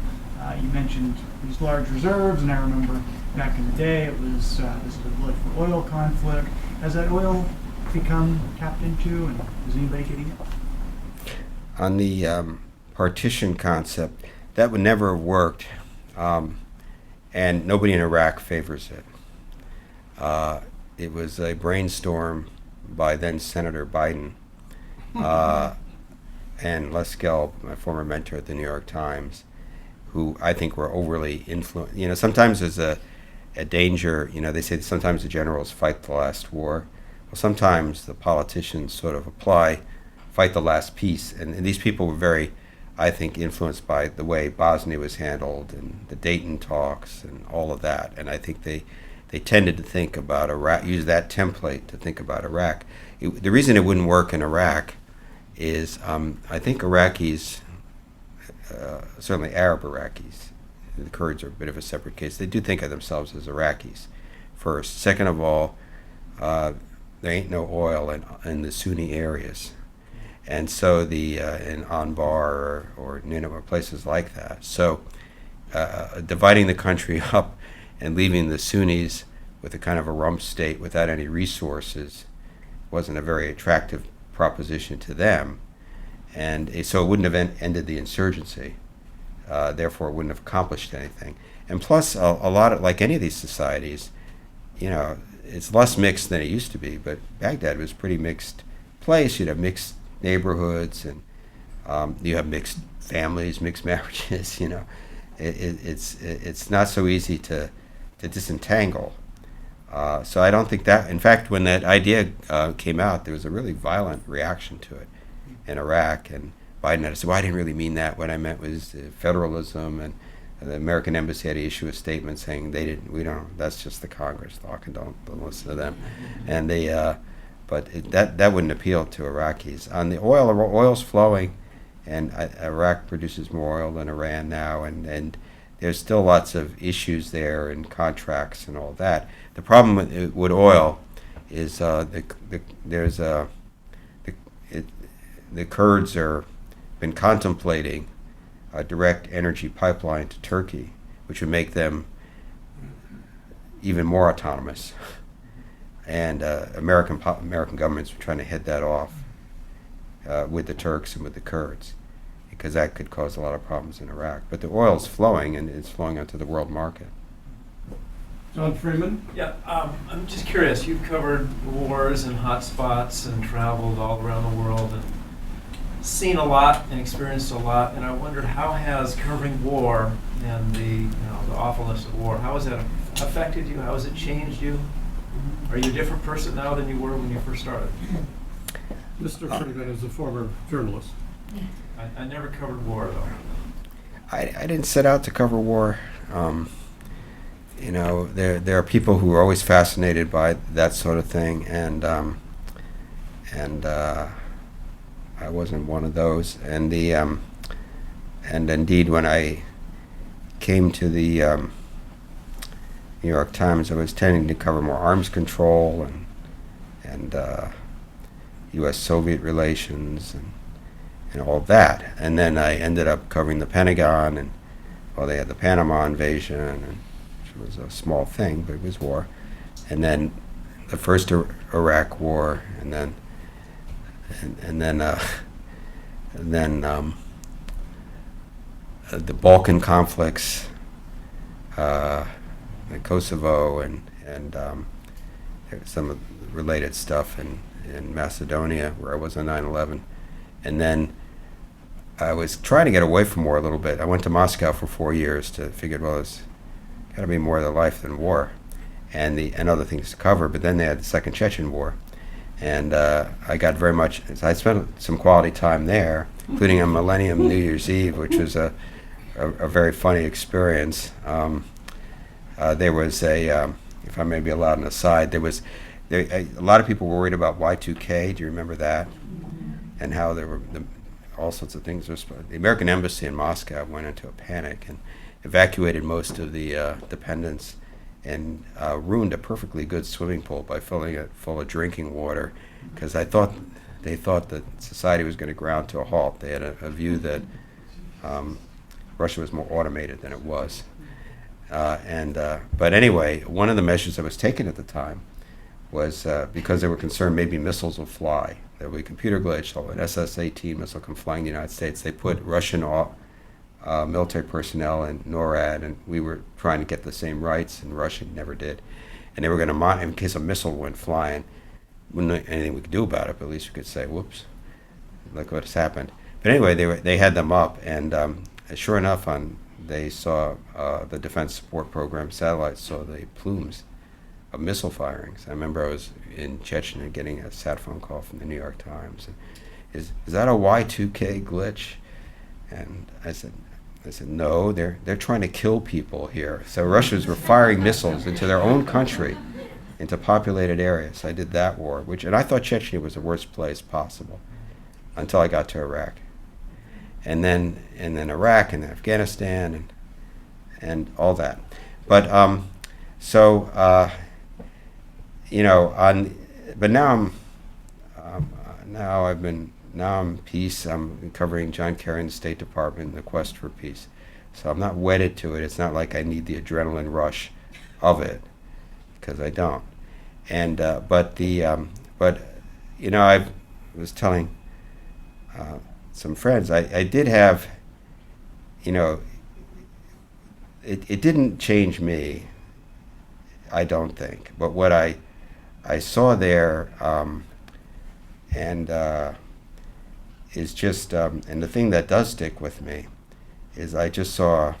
You mentioned these large reserves, and I remember back in the day it was this was a blood for oil conflict. Has that oil become tapped into, and is anybody getting it? On the partition concept, that would never have worked, and nobody in Iraq favors it. It was a brainstorm by then Senator Biden and Les Gelb, my former mentor at the New York Times, who I think were overly influenced. You know, sometimes there's a danger, you know, they say sometimes the generals fight the last war. Well, sometimes the politicians sort of fight the last peace. And these people were very, I think, influenced by the way Bosnia was handled and the Dayton talks and all of that. And I think they tended to think about Iraq, use that template to think about Iraq. The reason it wouldn't work in Iraq is I think Iraqis, certainly Arab Iraqis, the Kurds are a bit of a separate case, they do think of themselves as Iraqis first. Second of all, there ain't no oil in the Sunni areas. And so in Anbar or Nineveh, places like that. So dividing the country up and leaving the Sunnis with a kind of a rump state without any resources wasn't a very attractive proposition to them. And so it wouldn't have ended the insurgency. Therefore, it wouldn't have accomplished anything. And plus, a lot of, like any of these societies, you know, it's less mixed than it used to be, but Baghdad was a pretty mixed place. You'd have mixed neighborhoods, and you have mixed families, mixed marriages. You know, it's not so easy to disentangle. So I don't think that. In fact, when that idea came out, there was a really violent reaction to it in Iraq, and Biden had to say, "Well, I didn't really mean that. What I meant was federalism." And the American embassy had to issue a statement saying we don't. That's just the Congress talking. Don't listen to them. And but that wouldn't appeal to Iraqis. On the oil's flowing, and Iraq produces more oil than Iran now, and there's still lots of issues there and contracts and all that. The problem with oil is the Kurds are been contemplating a direct energy pipeline to Turkey, which would make them even more autonomous. And American governments are trying to head that off with the Turks and with the Kurds, because that could cause a lot of problems in Iraq. But the oil's flowing, and it's flowing onto the world market. John Freeman? Yeah, I'm just curious. You've covered wars and hotspots and traveled all around the world and seen a lot and experienced a lot. And I wondered, how has covering war and the awfulness of war, how has that affected you? How has it changed you? Are you a different person now than you were when you first started? Mr. Freeman is a former journalist. I never covered war, though. I didn't set out to cover war. You know, there are people who are always fascinated by that sort of thing, and I wasn't one of those. And and indeed, when I came to the New York Times, I was tending to cover more arms control and U.S.-Soviet relations and all that. And then I ended up covering the Pentagon, and they had the Panama invasion, and which was a small thing, but it was war. And then the first Iraq War, and then the Balkan conflicts, the Kosovo, and some of the related stuff in Macedonia, where I was on 9/11. And then I was trying to get away from war a little bit. I went to Moscow for 4 years to figure, well, there's got to be more to life than war, and other things to cover. But then they had the Second Chechen War, and I got very much. I spent some quality time there, including on Millennium New Year's Eve, which was a very funny experience. There was if I may be allowed an aside, a lot of people were worried about Y2K. Do you remember that? and how there were all sorts of things. The American embassy in Moscow went into a panic and evacuated most of the dependents and ruined a perfectly good swimming pool by filling it full of drinking water, because they thought that society was going to ground to a halt. They had a view that Russia was more automated than it was. But anyway, one of the measures that was taken at the time was because they were concerned maybe missiles will fly. There will be a computer glitch, so an SS-18 missile come flying in the United States. They put Russian military personnel in NORAD, and we were trying to get the same rights, and Russia never did. And they were going to, in case a missile went flying, wouldn't anything we could do about it, but at least we could say, whoops, look what's happened. But anyway, they had them up, and sure enough, they saw the Defense Support Program satellites saw the plumes of missile firings. I remember I was in Chechnya getting a sat phone call from the New York Times. And, is that a Y2K glitch? And I said, no, they're trying to kill people here. So Russians were firing missiles into their own country, into populated areas. I did that war, and I thought Chechnya was the worst place possible until I got to Iraq. And then Iraq and Afghanistan and all that. But but now I'm peace. I'm covering John Kerry in the State Department and the quest for peace. So I'm not wedded to it. It's not like I need the adrenaline rush of it, because I don't. And I was telling some friends, I did have, it didn't change me, I don't think. But what I saw there, is just, and the thing that does stick with me, is I just saw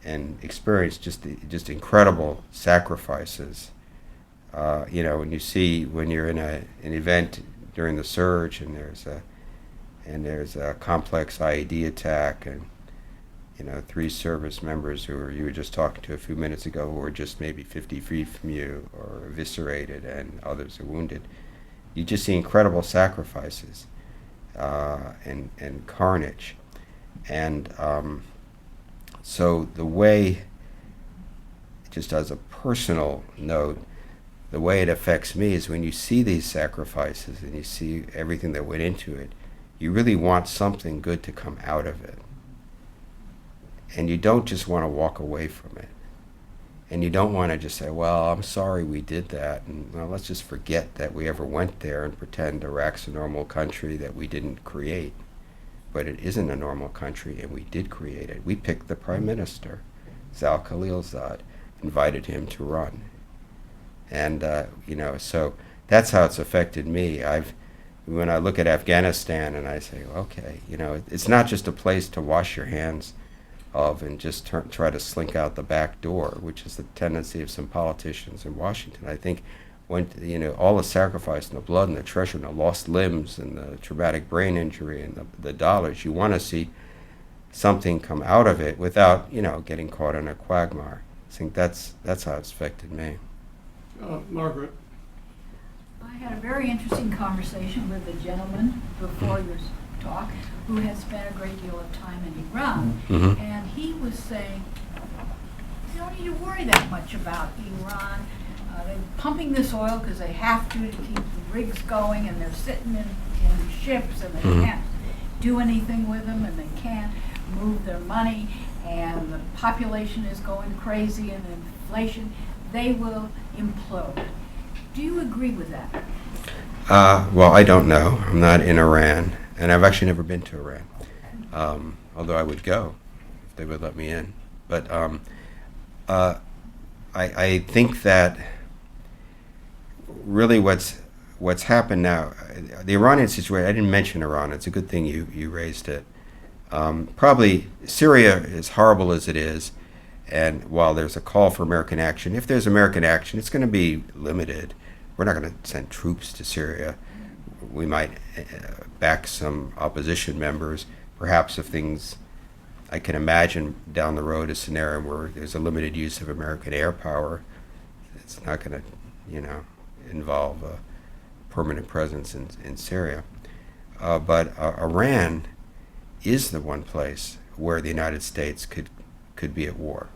and experienced just incredible sacrifices. When you're in an event during the surge, and there's a complex IED attack, and 3 service members who you were just talking to a few minutes ago, who were just maybe 50 feet from you or eviscerated, and others are wounded. You just see incredible sacrifices and carnage. And so the way, just as a personal note, the way it affects me is when you see these sacrifices and you see everything that went into it, you really want something good to come out of it. And you don't just want to walk away from it. And you don't want to just say, well, I'm sorry we did that, and well, let's just forget that we ever went there and pretend Iraq's a normal country that we didn't create. But it isn't a normal country, and we did create it. We picked the prime minister, Zal Khalilzad, invited him to run. And, so that's how it's affected me. When I look at Afghanistan and I say, okay, it's not just a place to wash your hands of and just try to slink out the back door, which is the tendency of some politicians in Washington. I think when all the sacrifice and the blood and the treasure and the lost limbs and the traumatic brain injury and the dollars, you want to see something come out of it without getting caught in a quagmire. I think that's how it's affected me. Margaret. I had a very interesting conversation with a gentleman before your talk who has spent a great deal of time in Iran, Mm-hmm. and he was saying, you don't need to worry that much about Iran. They're pumping this oil because they have to keep the rigs going, and they're sitting in ships, and they can't do anything with them, and they can't move their money, and the population is going crazy, and inflation. They will implode. Do you agree with that? Well, I don't know. I'm not in Iran, and I've actually never been to Iran, although I would go if they would let me in. But I think that really what's happened now, the Iranian situation, I didn't mention Iran. It's a good thing you raised it. Probably Syria, as horrible as it is, and while there's a call for American action, if there's American action, it's going to be limited. We're not going to send troops to Syria. We might back some opposition members. Perhaps if things, I can imagine down the road a scenario where there's a limited use of American air power. It's not going to, involve a permanent presence in Syria. but Iran is the one place where the United States could be at war,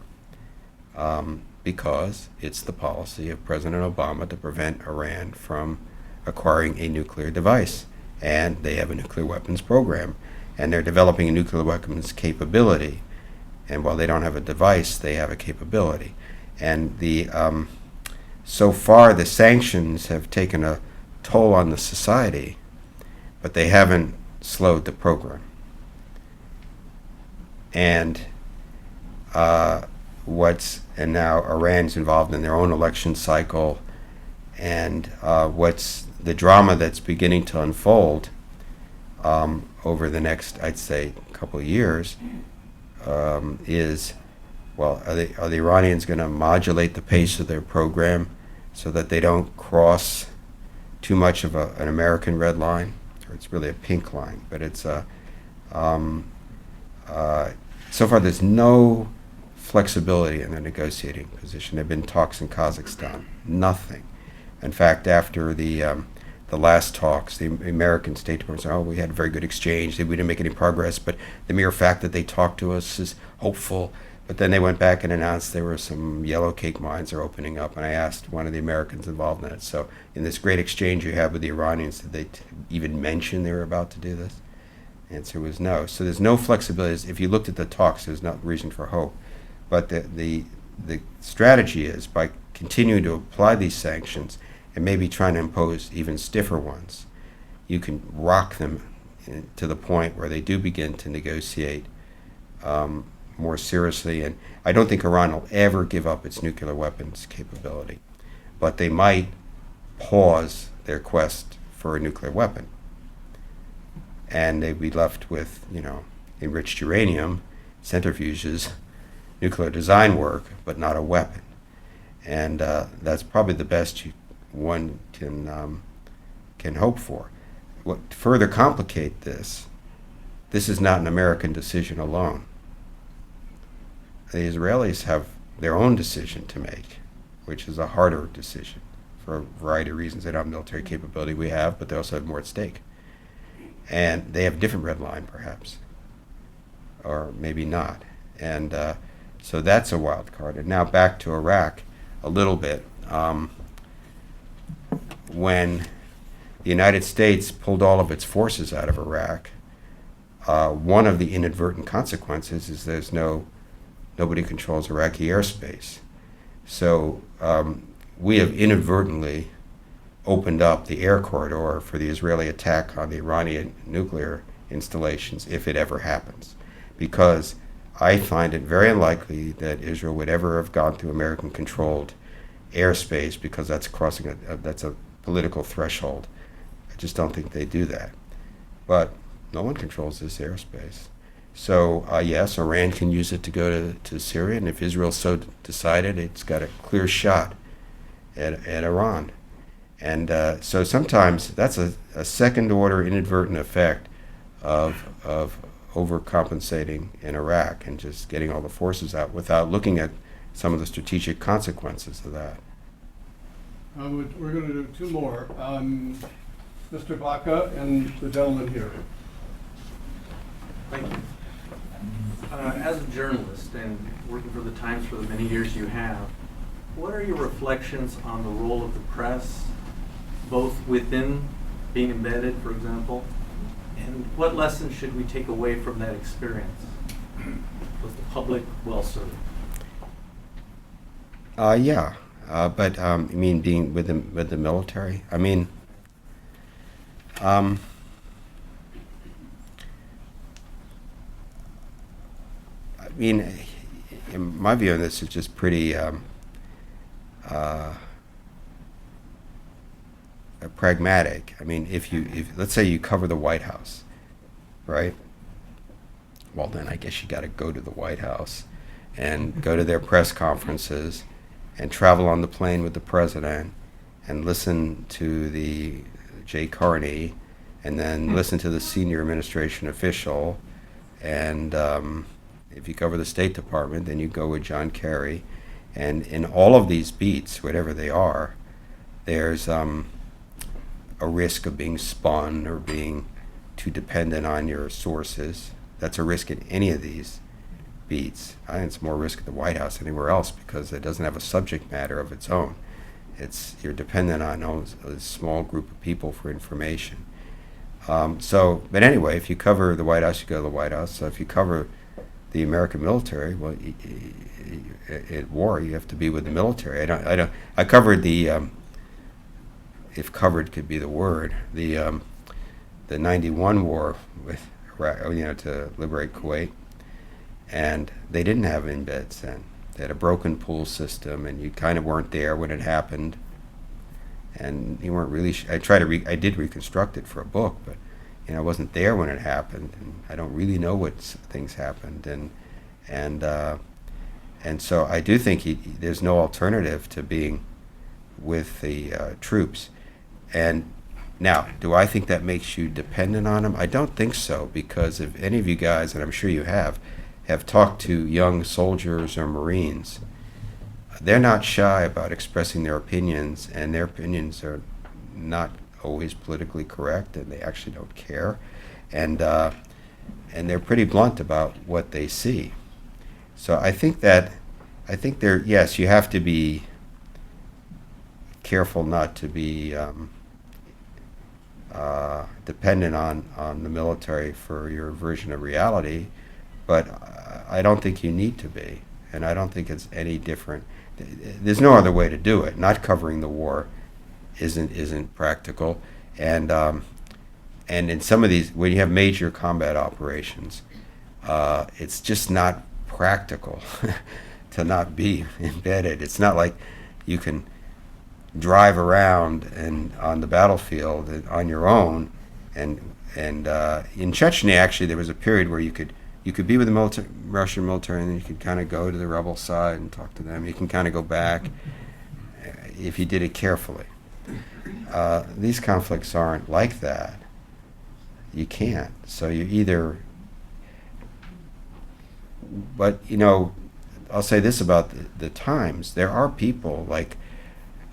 because it's the policy of President Obama to prevent Iran from acquiring a nuclear device. And they have a nuclear weapons program, and they're developing a nuclear weapons capability. And while they don't have a device, they have a capability. And so far the sanctions have taken a toll on the society, but they haven't slowed the program. And now Iran's involved in their own election cycle, and what's the drama that's beginning to unfold over the next, I'd say, couple of years is, well, are the Iranians going to modulate the pace of their program so that they don't cross too much of an American red line? Or it's really a pink line, but it's so far there's no flexibility in their negotiating position. There have been talks in Kazakhstan, nothing. In fact, after the last talks, the American State Department said, "Oh, we had a very good exchange. We didn't make any progress, but the mere fact that they talked to us is hopeful." But then they went back and announced there were some yellow cake mines are opening up, and I asked one of the Americans involved in it, so in this great exchange you had with the Iranians, did they even mention they were about to do this? The answer was no. So there's no flexibility. If you looked at the talks, there's no reason for hope. But the strategy is, by continuing to apply these sanctions and maybe trying to impose even stiffer ones, you can rock them to the point where they do begin to negotiate more seriously. And I don't think Iran will ever give up its nuclear weapons capability, but they might pause their quest for a nuclear weapon, and they'd be left with, enriched uranium, centrifuges, nuclear design work, but not a weapon. And that's probably the best one can hope for. What to further complicate this is not an American decision alone. The Israelis have their own decision to make, which is a harder decision for a variety of reasons. They don't have military capability we have, but they also have more at stake. And they have a different red line, perhaps, or maybe not. And so that's a wild card. And now back to Iraq a little bit. When the United States pulled all of its forces out of Iraq, one of the inadvertent consequences is nobody controls Iraqi airspace. So we have inadvertently opened up the air corridor for the Israeli attack on the Iranian nuclear installations, if it ever happens, because I find it very unlikely that Israel would ever have gone through American-controlled airspace, because that's crossing that's a political threshold. I just don't think they do that. But no one controls this airspace. So yes, Iran can use it to go to Syria, and if Israel so decided, it's got a clear shot at Iran. And so sometimes that's a second-order inadvertent effect of overcompensating in Iraq and just getting all the forces out without looking at some of the strategic consequences of that. We're going to do two more. Mr. Baca and the gentleman here. Thank you. As a journalist and working for the Times for the many years you have, what are your reflections on the role of the press, both within being embedded, for example, and what lessons should we take away from that experience? Was the public well served? Yeah, but you mean being with the military? I mean, in my view on this is just pretty pragmatic. I mean, if let's say you cover the White House, right? Well, then I guess you got to go to the White House and go to their press conferences and travel on the plane with the president and listen to the Jay Carney and then listen to the senior administration official. And if you cover the State Department, then you go with John Kerry. And in all of these beats, whatever they are, there's a risk of being spun or being too dependent on your sources. That's a risk in any of these beats. I think it's more risk at the White House than anywhere else because it doesn't have a subject matter of its own. You're dependent on a small group of people for information. But anyway, if you cover the White House, you go to the White House. So if you cover the American military, well, at war, you have to be with the military. I covered the, if covered could be the word, the 91 war with Iraq, to liberate Kuwait, and they didn't have embeds then. They had a broken pool system, and you kind of weren't there when it happened, and you weren't really. I did reconstruct it for a book, but I wasn't there when it happened, and I don't really know what things happened, and so I do think there's no alternative to being with the troops. And now, do I think that makes you dependent on them? I don't think so, because if any of you guys, and I'm sure you have talked to young soldiers or Marines, they're not shy about expressing their opinions, and their opinions are not always politically correct, and they actually don't care, and they're pretty blunt about what they see. So I think yes, you have to be careful not to be dependent on the military for your version of reality, but I don't think you need to be, and I don't think it's any different. There's no other way to do it. Not covering the war isn't practical, and in some of these, when you have major combat operations, it's just not practical to not be embedded. It's not like you can drive around and on the battlefield on your own, and in Chechnya, actually, there was a period where you could be with the Russian military, and then you could kind of go to the rebel side and talk to them. You can kind of go back if you did it carefully. These conflicts aren't like that. You can't. So you either. But I'll say this about the times: there are people like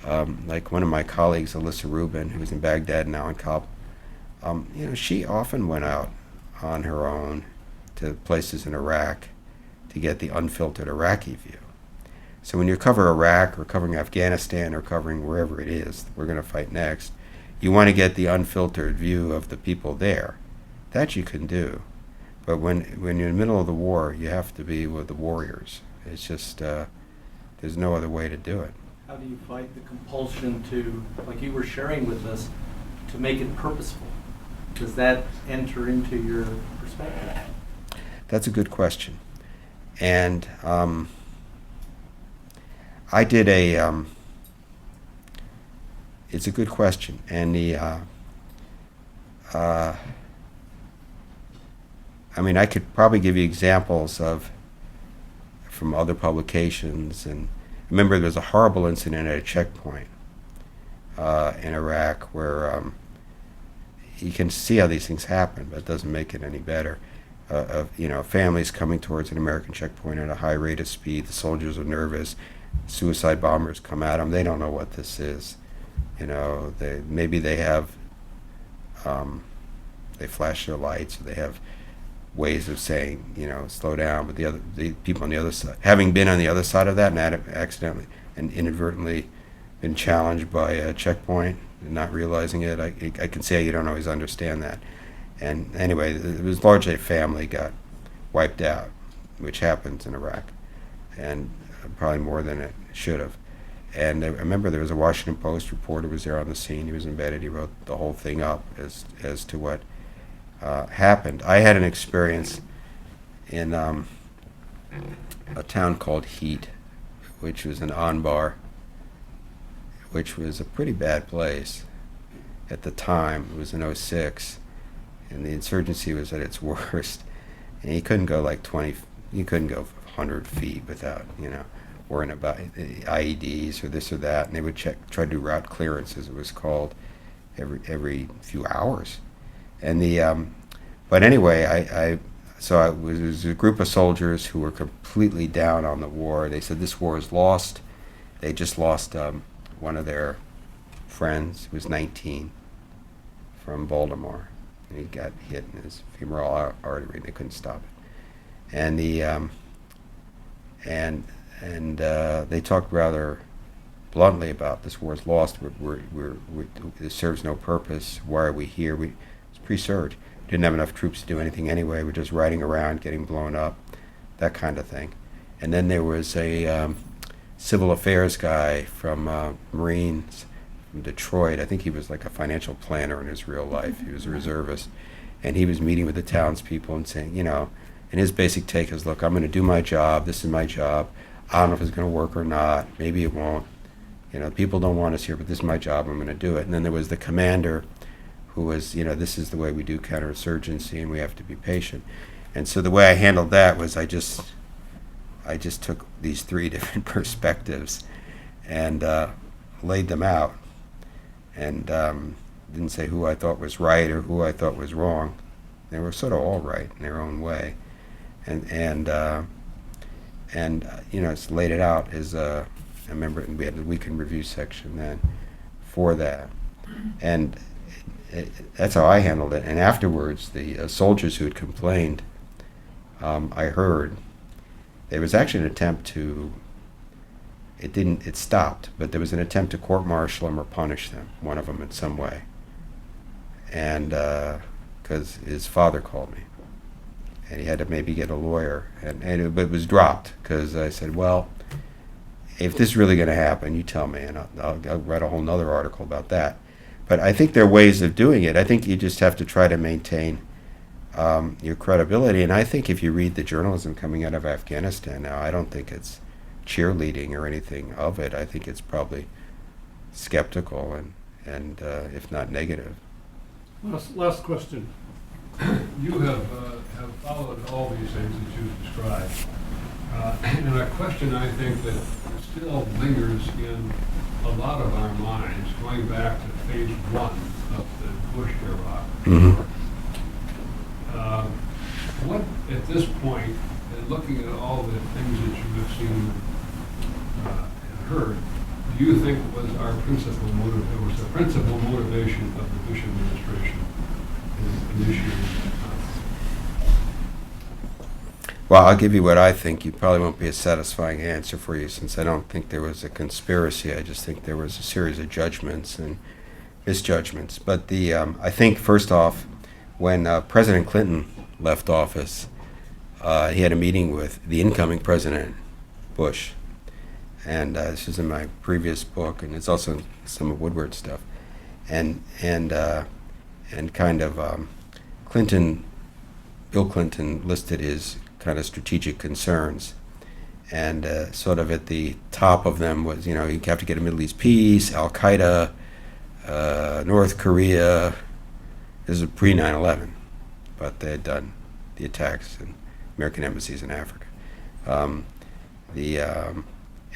one of my colleagues, Alyssa Rubin, who's in Baghdad now in Kabul. She often went out on her own to places in Iraq to get the unfiltered Iraqi view. So when you cover Iraq or covering Afghanistan or covering wherever it is we're going to fight next, you want to get the unfiltered view of the people there. That you can do. But when you're in the middle of the war, you have to be with the warriors. It's just, there's no other way to do it. How do you fight the compulsion to, like you were sharing with us, to make it purposeful? Does that enter into your perspective? That's a good question. And I did it's a good question. And I could probably give you examples from other publications. And remember, there's a horrible incident at a checkpoint in Iraq where you can see how these things happen, but it doesn't make it any better. Families coming towards an American checkpoint at a high rate of speed. The soldiers are nervous. Suicide bombers come at them. They don't know what this is. Maybe they have, they flash their lights, or they have ways of saying, slow down. But the people on the other side, having been on the other side of that and accidentally and inadvertently been challenged by a checkpoint and not realizing it, I can say you don't always understand that. And anyway, it was largely a family got wiped out, which happens in Iraq, and probably more than it should have. And I remember there was a Washington Post reporter was there on the scene. He was embedded. He wrote the whole thing up as to what happened. I had an experience in a town called Heat, which was an Anbar, which was a pretty bad place at the time. It was in '06. And the insurgency was at its worst, and you couldn't go you couldn't go 100 feet without, worrying about IEDs or this or that, and they would try to do route clearance, as it was called, every few hours. And but anyway, so it was a group of soldiers who were completely down on the war. They said this war is lost. They just lost one of their friends, who was 19, from Baltimore. and he got hit in his femoral artery, and they couldn't stop it. And they talked rather bluntly about this war's lost. It serves no purpose. Why are we here? It's pre-surge. We didn't have enough troops to do anything anyway. We're just riding around, getting blown up, that kind of thing. And then there was a civil affairs guy from Marines from Detroit. I think he was like a financial planner in his real life. He was a reservist. And he was meeting with the townspeople and saying, and his basic take is, look, I'm going to do my job. This is my job. I don't know if it's going to work or not. Maybe it won't. People don't want us here, but this is my job. I'm going to do it. And then there was the commander who was, this is the way we do counterinsurgency, and we have to be patient. And so the way I handled that was I just took these three different perspectives and laid them out, and didn't say who I thought was right or who I thought was wrong. They were sort of all right in their own way, and it's laid it out as I remember we had the weekend review section then for that, and that's how I handled it. And afterwards, the soldiers who had complained, I heard there was actually an attempt to. It stopped, but there was an attempt to court-martial them or punish them, one of them in some way. And because his father called me, and he had to maybe get a lawyer, but it was dropped because I said, well, if this is really going to happen, you tell me, and I'll write a whole nother article about that. But I think there are ways of doing it. I think you just have to try to maintain your credibility. And I think if you read the journalism coming out of Afghanistan now, I don't think it's cheerleading or anything of it. I think it's probably skeptical and if not negative. Last question. You have followed all these things that you've described. And a question I think that still lingers in a lot of our minds, going back to phase one of the Bush-Iraq war. What, at this point, and looking at all the things that you have seen and heard, do you think was our principal motive? It was the principal motivation of the Bush administration in initiating that conflict? Well, I'll give you what I think. You probably won't be a satisfying answer for you, since I don't think there was a conspiracy. I just think there was a series of judgments and misjudgments. But I think, first off, when President Clinton left office, he had a meeting with the incoming President Bush. And this is in my previous book, and it's also in some of Woodward's stuff. And kind of Bill Clinton listed his kind of strategic concerns. And sort of at the top of them was, you have to get a Middle East peace, Al-Qaeda, North Korea. This is pre 9/11, but they had done the attacks in American embassies in Africa.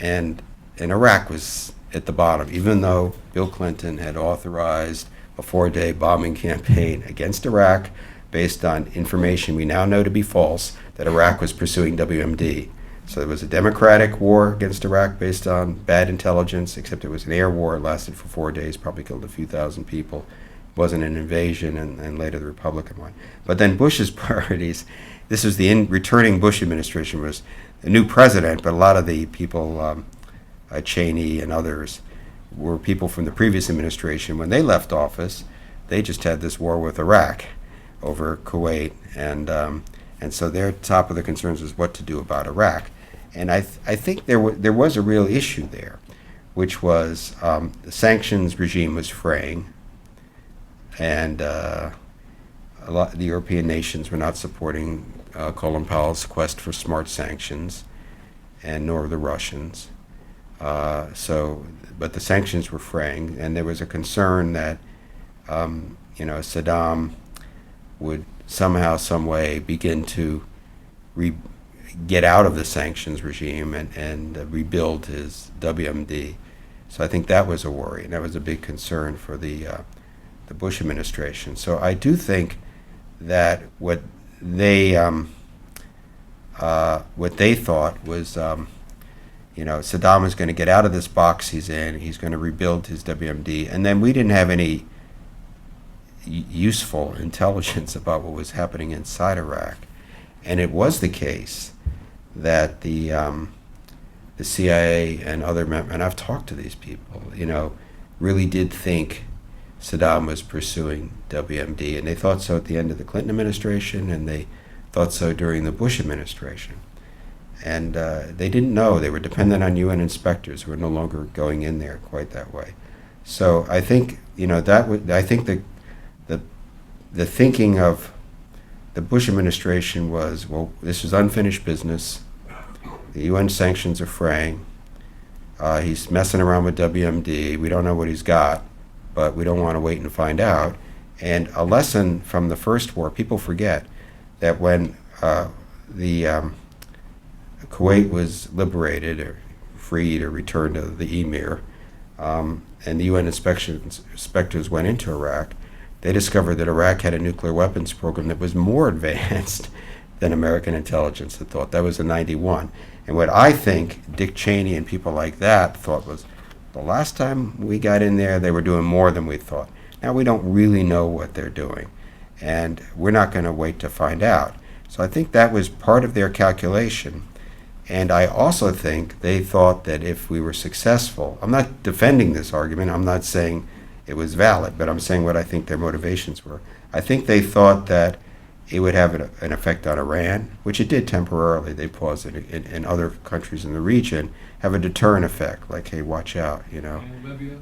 And Iraq was at the bottom, even though Bill Clinton had authorized a 4-day bombing campaign against Iraq based on information we now know to be false, that Iraq was pursuing WMD. So there was a democratic war against Iraq based on bad intelligence, except it was an air war. It lasted for 4 days, probably killed a few thousand people. It wasn't an invasion, and later the Republican one. But then Bush's priorities, this was the returning Bush administration, was a new president, but a lot of the people, Cheney and others, were people from the previous administration. When they left office, they just had this war with Iraq over Kuwait, and so their top of the concerns was what to do about Iraq. And I think there was a real issue there, which was the sanctions regime was fraying, and a lot of the European nations were not supporting Colin Powell's quest for smart sanctions, and nor the Russians. But the sanctions were fraying, and there was a concern that Saddam would somehow, some way, begin to get out of the sanctions regime and rebuild his WMD. So I think that was a worry, and that was a big concern for the Bush administration. So I do think that what they thought was, Saddam is going to get out of this box he's in. He's going to rebuild his WMD, and then we didn't have any useful intelligence about what was happening inside Iraq. And it was the case that the CIA and other members, and I've talked to these people, really did think Saddam was pursuing WMD, and they thought so at the end of the Clinton administration, and they thought so during the Bush administration. And they didn't know. They were dependent on UN inspectors who were no longer going in there quite that way. So I think, I think the thinking of the Bush administration was, well, this is unfinished business. The UN sanctions are fraying. He's messing around with WMD. We don't know what he's got, but we don't want to wait and find out. And a lesson from the first war, people forget that when Kuwait was liberated or freed or returned to the emir, and the UN inspectors went into Iraq, they discovered that Iraq had a nuclear weapons program that was more advanced than American intelligence had thought. That was in '91. And what I think Dick Cheney and people like that thought was, the last time we got in there, they were doing more than we thought. Now we don't really know what they're doing, and we're not going to wait to find out. So I think that was part of their calculation. And I also think they thought that if we were successful, I'm not defending this argument, I'm not saying it was valid, but I'm saying what I think their motivations were. I think they thought that it would have an effect on Iran, which it did temporarily. They paused it in other countries in the region, have a deterrent effect, like, hey, watch out, And Libya?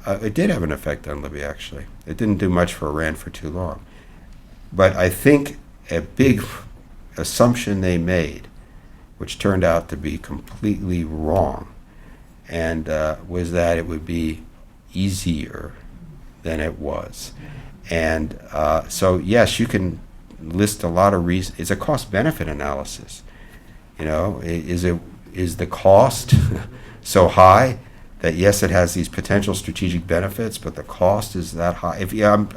It did have an effect on Libya, actually. It didn't do much for Iran for too long. But I think a big assumption they made, which turned out to be completely wrong, and was that it would be easier than it was. And so, yes, you can list a lot of reasons. It's a cost-benefit analysis. Is the cost so high that, yes, it has these potential strategic benefits, but the cost is that high?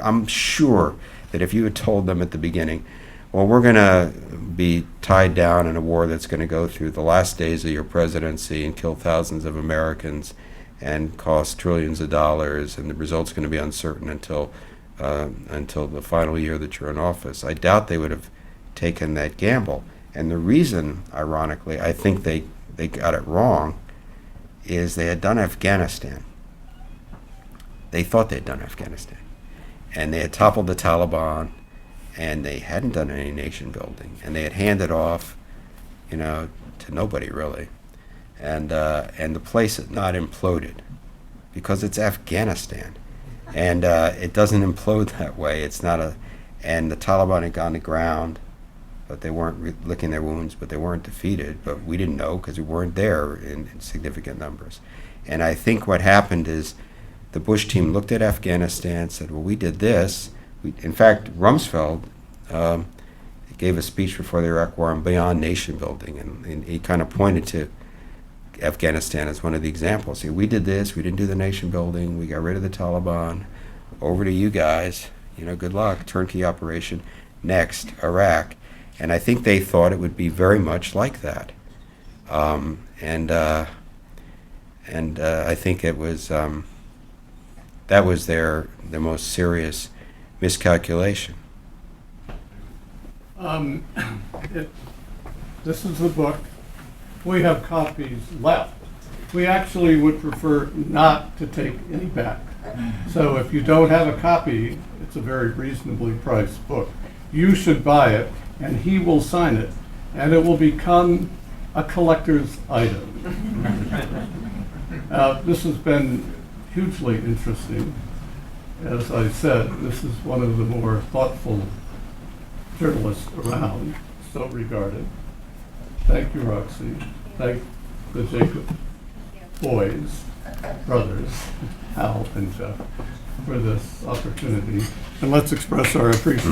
I'm sure that if you had told them at the beginning, well, we're going to be tied down in a war that's going to go through the last days of your presidency and kill thousands of Americans and cost trillions of dollars, and the result's going to be uncertain until the final year that you're in office, I doubt they would have taken that gamble. And the reason, ironically, I think they got it wrong is they had done Afghanistan. They thought they'd done Afghanistan. And they had toppled the Taliban, and they hadn't done any nation building. And they had handed off, to nobody really. And the place had not imploded because it's Afghanistan. And it doesn't implode that way. It's not and the Taliban had gone to ground, but they weren't licking their wounds, but they weren't defeated. But we didn't know because we weren't there in significant numbers. And I think what happened is the Bush team looked at Afghanistan and said, well, we did this. In fact, Rumsfeld gave a speech before the Iraq War on beyond nation building, and he kind of pointed to Afghanistan as one of the examples. We did this, we didn't do the nation building, we got rid of the Taliban, over to you guys, good luck, turnkey operation, next, Iraq. And I think they thought it would be very much like that. And I think it was, that was their most serious miscalculation. This is the book. We have copies left. We actually would prefer not to take any back. So if you don't have a copy, it's a very reasonably priced book. You should buy it, and he will sign it, and it will become a collector's item. This has been hugely interesting. As I said, this is one of the more thoughtful journalists around, so regarded. Thank you, Roxy. Thank the Jacob boys, brothers, Hal and Jeff, for this opportunity. And let's express our appreciation.